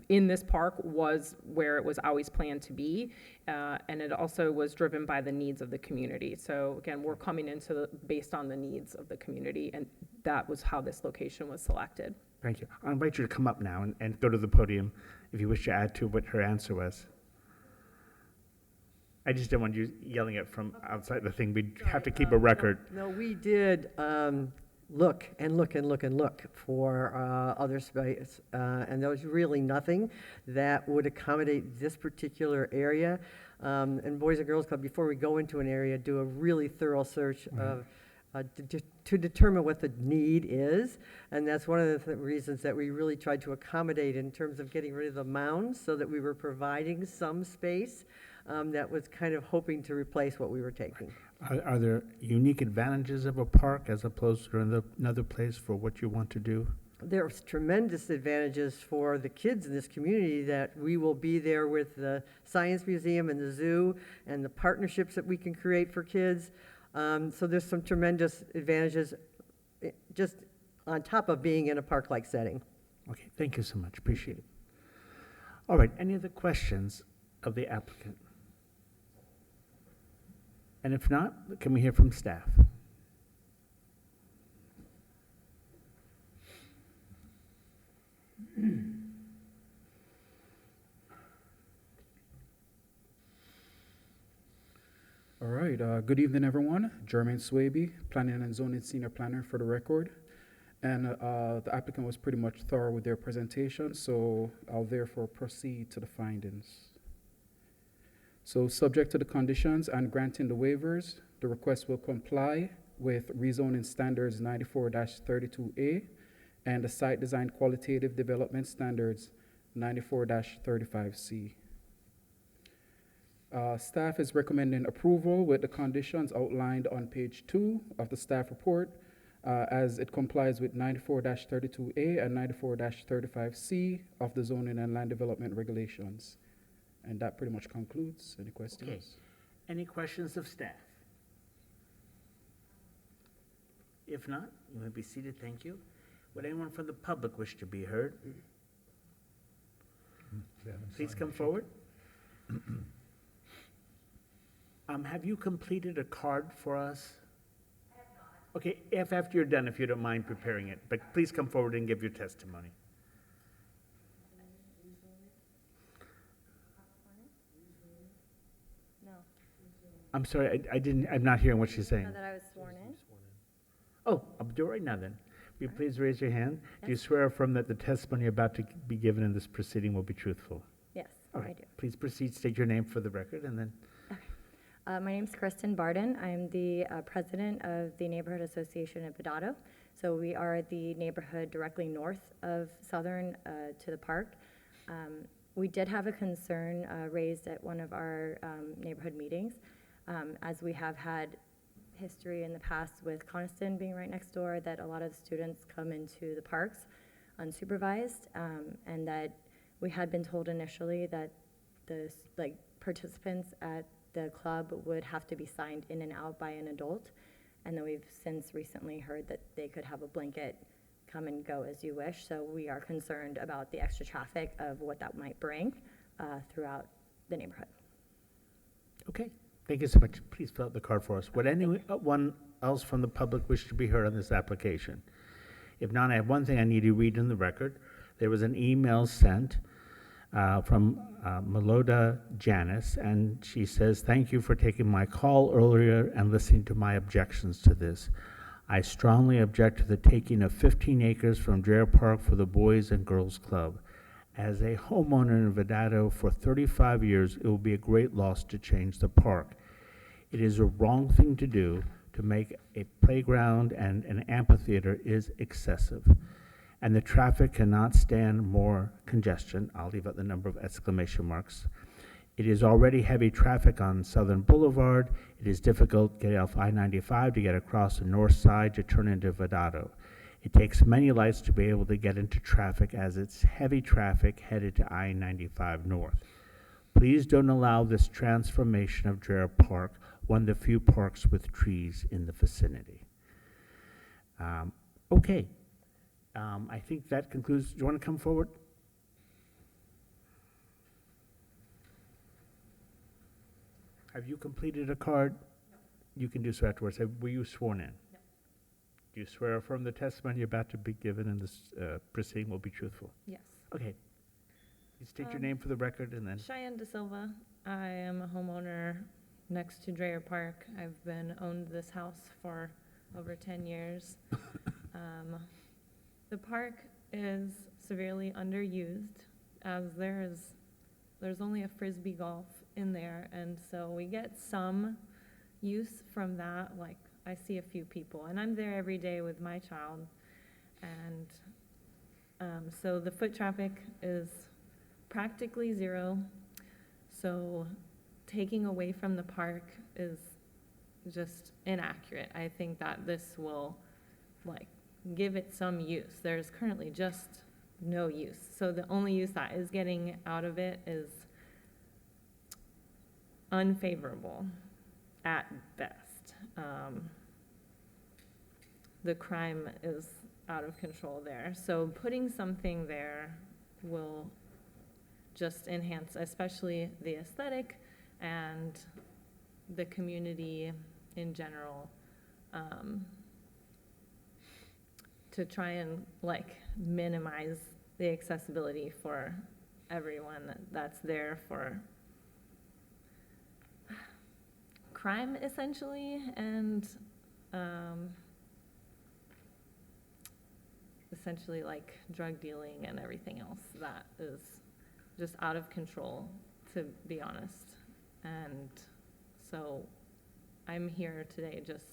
in this park was where it was always planned to be. And it also was driven by the needs of the community. So again, we're coming into based on the needs of the community, and that was how this location was selected. Thank you. I invite you to come up now and go to the podium if you wish to add to what her answer was. I just didn't want you yelling it from outside the thing. We have to keep a record. No, we did look and look and look and look for other space, and there was really nothing that would accommodate this particular area. And Boys and Girls Club, before we go into an area, do a really thorough search of to determine what the need is, and that's one of the reasons that we really tried to accommodate in terms of getting rid of the mounds, so that we were providing some space that was kind of hoping to replace what we were taking. Are there unique advantages of a park as opposed to another place for what you want to do? There's tremendous advantages for the kids in this community that we will be there with the Science Museum and the zoo and the partnerships that we can create for kids. So there's some tremendous advantages just on top of being in a park-like setting. Okay, thank you so much. Appreciate it. All right, any other questions of the applicant? And if not, can we hear from staff? All right, good evening, everyone. Jermaine Swaby, Planning and Zoning Senior Planner for the record. And the applicant was pretty much thorough with their presentation, so I'll therefore proceed to the findings. So subject to the conditions and granting the waivers, the request will comply with rezoning standards 94-32A and the site design qualitative development standards 94-35C. Staff is recommending approval with the conditions outlined on page 2 of the staff report, as it complies with 94-32A and 94-35C of the zoning and land development regulations. And that pretty much concludes. Any questions? Any questions of staff? If not, you may be seated, thank you. Would anyone from the public wish to be heard? Please come forward. Have you completed a card for us? Okay, if after you're done, if you don't mind preparing it, but please come forward and give your testimony. No, I'm sorry, I'm not hearing what she's saying. now that I was sworn in. Oh, I'll do it right now then. Will you please raise your hand? Do you Yes. swear or affirm that the testimony you're about to be given in this proceeding will be truthful? Yes, All I right, do. please proceed, state your name for the record, and then, My name's Kristen Barden. I'm the president of the Neighborhood Association of Vedado. So we are the neighborhood directly north of Southern to the park. We did have a concern raised at one of our neighborhood meetings, as we have had history in the past with Coniston being right next door, that a lot of students come into the parks unsupervised, and that we had been told initially that the participants at the club would have to be signed in and out by an adult, and then we've since recently heard that they could have a blanket come and go as you wish. So we are concerned about the extra traffic of what that might bring throughout the neighborhood. okay. Thank you so much. Please fill out the card for us. Would anyone else from the public wish to be heard on this application? If not, I have one thing I need to read in the record. There was an email sent from Meloda Janice, and she says, "Thank you for taking my call earlier and listening to my objections to this. I strongly object to the taking of 15 acres from Dreher Park for the Boys and Girls Club. As a homeowner in Vedado for 35 years, it will be a great loss to change the park. It is a wrong thing to do. To make a playground and an amphitheater is excessive, and the traffic cannot stand more congestion." I'll leave out the number of exclamation marks. "It is already heavy traffic on Southern Boulevard. It is difficult getting off I-95 to get across the north side to turn into Vedado. It takes many lights to be able to get into traffic, as it's heavy traffic headed to I-95 north. Please don't allow this transformation of Dreher Park, one of the few parks with trees in the vicinity." Okay. I think that concludes. Do you want to come forward? Have you completed a card? No. You can do so afterwards. Were you sworn in? No. Do you swear or affirm the testimony you're about to be given in this proceeding will be truthful? Yes. Okay. Please state your name for the record, and then. Cheyenne De Silva. I am a homeowner next to Dreher Park. I've been owned this house for over 10 years. The park is severely underused, as there's only a frisbee golf in there, and so we get some use from that. Like, I see a few people, and I'm there every day with my child, and so the foot traffic is practically zero. So taking away from the park is just inaccurate. I think that this will, give it some use. There's currently just no use. So the only use that is getting out of it is unfavorable at best. The crime is out of control there. So putting something there will just enhance, especially the aesthetic and the community in general, to try and minimize the accessibility for everyone that's there for crime, essentially, and essentially drug dealing and everything else that is just out of control, to be honest. And so I'm here today just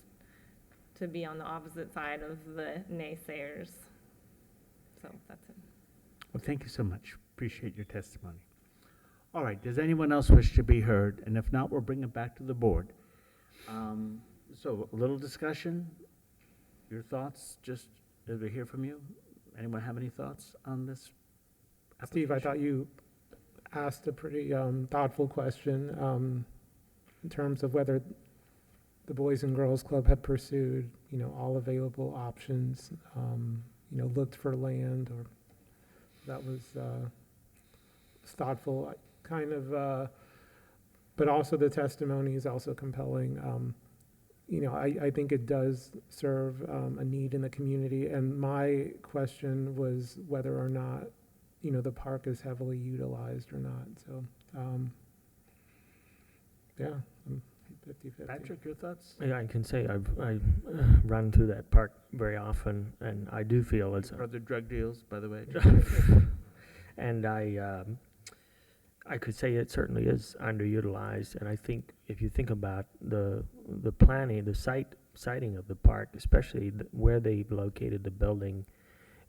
to be on the opposite side of the naysayers. So that's it. Well, thank you so much. Appreciate your testimony. All right, does anyone else wish to be heard? And if not, we'll bring it back to the board. So a little discussion. your thoughts, just as we hear from you? Anyone have any thoughts on this Steve, I application? thought you asked a pretty thoughtful question in terms of whether the Boys and Girls Club had pursued, all available options, looked for land, or that was thoughtful, kind of, but also the testimony is also compelling. I think it does serve a need in the community, and my question was whether or not, the park is heavily utilized or not, so, yeah, I'm 50/50. Patrick, your thoughts? Yeah, I can say I run through that park very often, and I do feel it's Are there drug deals, by the way? and I could say it certainly is underutilized, and I think if you think about the planning, the siting of the park, especially where they've located the building,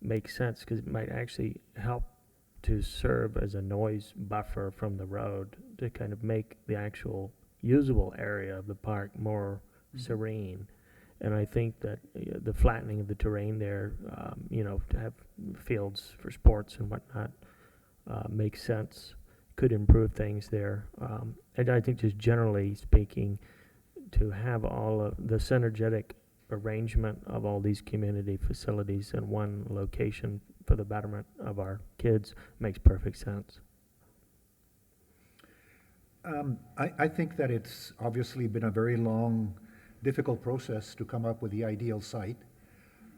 makes sense because it might actually help to serve as a noise buffer from the road to kind of make the actual usable area of the park more serene. And I think that the flattening of the terrain there, to have fields for sports and whatnot, makes sense, could improve things there. And I think just generally speaking, to have all of the synergetic arrangement of all these community facilities in one location for the betterment of our kids makes perfect sense. I think that it's obviously been a very long, difficult process to come up with the ideal site.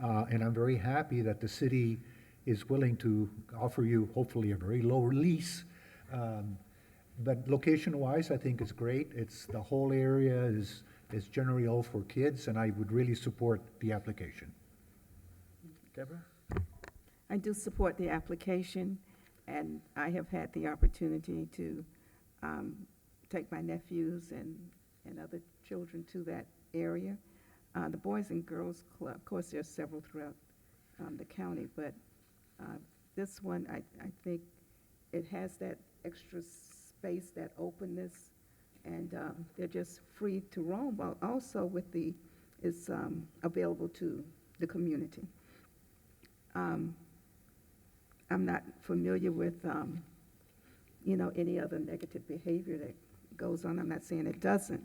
And I'm very happy that the city is willing to offer you hopefully a very low lease. But location-wise, I think it's great. The whole area is generally all for kids, and I would really support the application. Deborah? I do support the application, and I have had the opportunity to take my nephews and other children to that area. The Boys and Girls Club, of course, there are several throughout the county, but this one, I think it has that extra space, that openness, and they're just free to roam, while also it's available to the community. I'm not familiar with, any other negative behavior that goes on. I'm not saying it doesn't,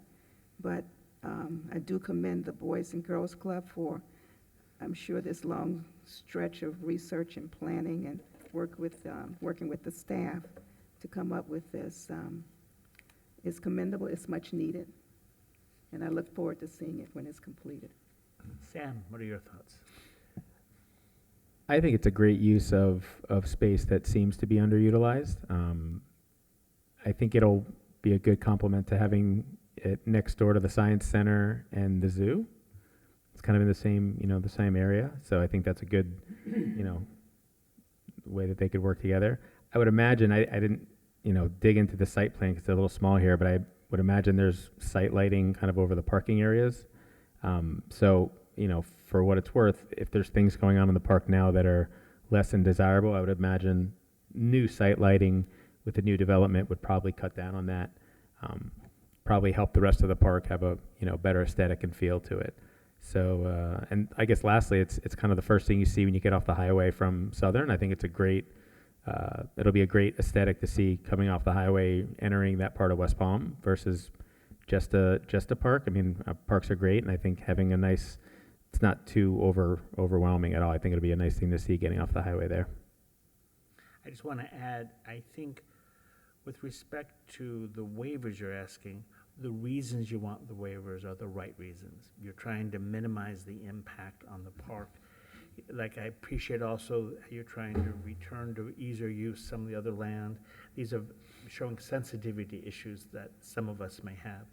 but I do commend the Boys and Girls Club for, I'm sure, this long stretch of research and planning and working with the staff to come up with this. It's commendable, it's much needed, and I look forward to seeing it when it's completed. Sam, what are your thoughts? I think it's a great use of space that seems to be underutilized. I think it'll be a good complement to having it next door to the Science Center and the zoo. It's kind of in the same area, so I think that's a good, way that they could work together. I would imagine, I didn't, dig into the site plan because it's a little small here, but I would imagine there's site lighting kind of over the parking areas. So, for what it's worth, if there's things going on in the park now that are less than desirable, I would imagine new site lighting with the new development would probably cut down on that. Probably help the rest of the park have a better aesthetic and feel to it. So, and I guess lastly, it's kind of the first thing you see when you get off the highway from Southern. I think it's a great, it'll be a great aesthetic to see coming off the highway, entering that part of West Palm versus just a park. I mean, parks are great, and I think having a nice, it's not too overwhelming at all. I think it'll be a nice thing to see getting off the highway there. I just want to add, I think with respect to the waivers you're asking, the reasons you want the waivers are the right reasons. You're trying to minimize the impact on the park. Like, I appreciate also you're trying to return to easier use some of the other land. These are showing sensitivity issues that some of us may have.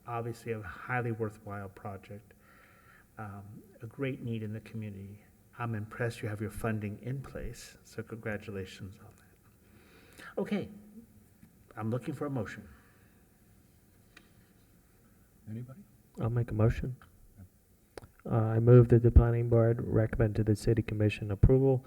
Obviously, a highly worthwhile project, a great need in the community. I'm impressed you have your funding in place, so congratulations on that. Okay, I'm looking for a motion. Anybody? I'll make a motion. I move that the planning board recommend to the city commission approval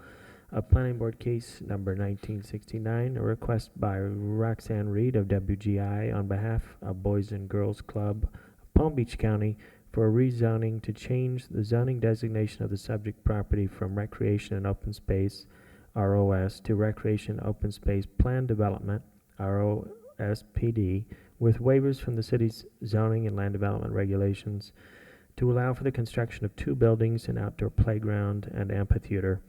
of planning board case number 1969, a request by Roxanne Reed of WGI on behalf of Boys and Girls Club of Palm Beach County for rezoning to change the zoning designation of the subject property from Recreation and Open Space, ROS, to Recreation Open Space Plan Development, ROSPD, with waivers from the city's zoning and land development regulations to allow for the construction of 2 buildings, an outdoor playground and amphitheater.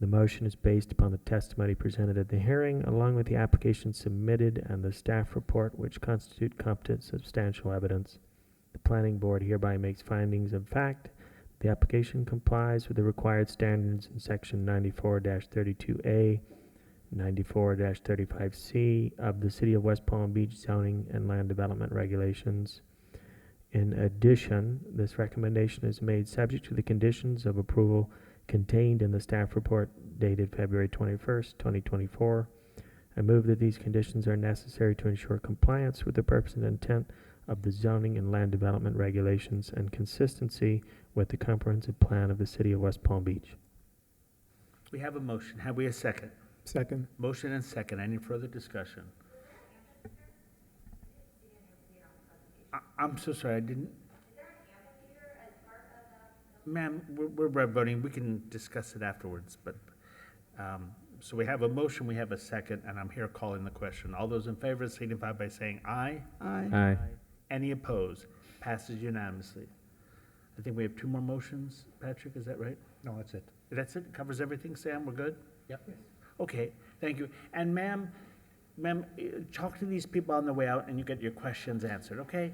The motion is based upon the testimony presented at the hearing, along with the application submitted and the staff report, which constitute competent substantial evidence. The planning board hereby makes findings of fact. The application complies with the required standards in section 94-32A, 94-35C of the City of West Palm Beach zoning and land development regulations. In addition, this recommendation is made subject to the conditions of approval contained in the staff report dated February 21st, 2024. I move that these conditions are necessary to ensure compliance with the purpose and intent of the zoning and land development regulations and consistency with the comprehensive plan of the City of West Palm Beach. We have a motion. Have we a second? Second. Motion and second. Any further discussion? I'm so sorry, I didn't. Ma'am, we're voting. We can discuss it afterwards, but, so we have a motion, we have a second, and I'm here calling the question. All those in favor signify by saying aye. Aye. Aye. Any opposed? Passes unanimously. I think we have 2 more motions. Patrick, is that right? No, that's it. That's it? Covers everything, Sam? We're good? Yep. Okay, thank you. And ma'am, talk to these people on the way out and you get your questions answered, okay?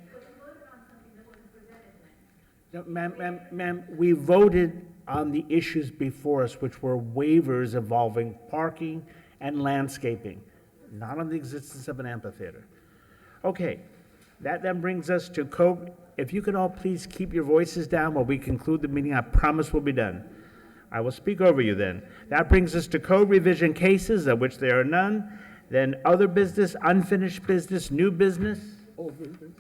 No, ma'am, we voted on the issues before us, which were waivers involving parking and landscaping, not on the existence of an amphitheater. Okay, that then brings us to code. If you could all please keep your voices down while we conclude the meeting, I promise we'll be done. I will speak over you then. That brings us to code revision cases, of which there are none. Then other business, unfinished business, new business.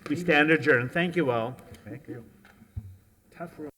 We stand adjourned. Thank you all. Thank you. Tough room.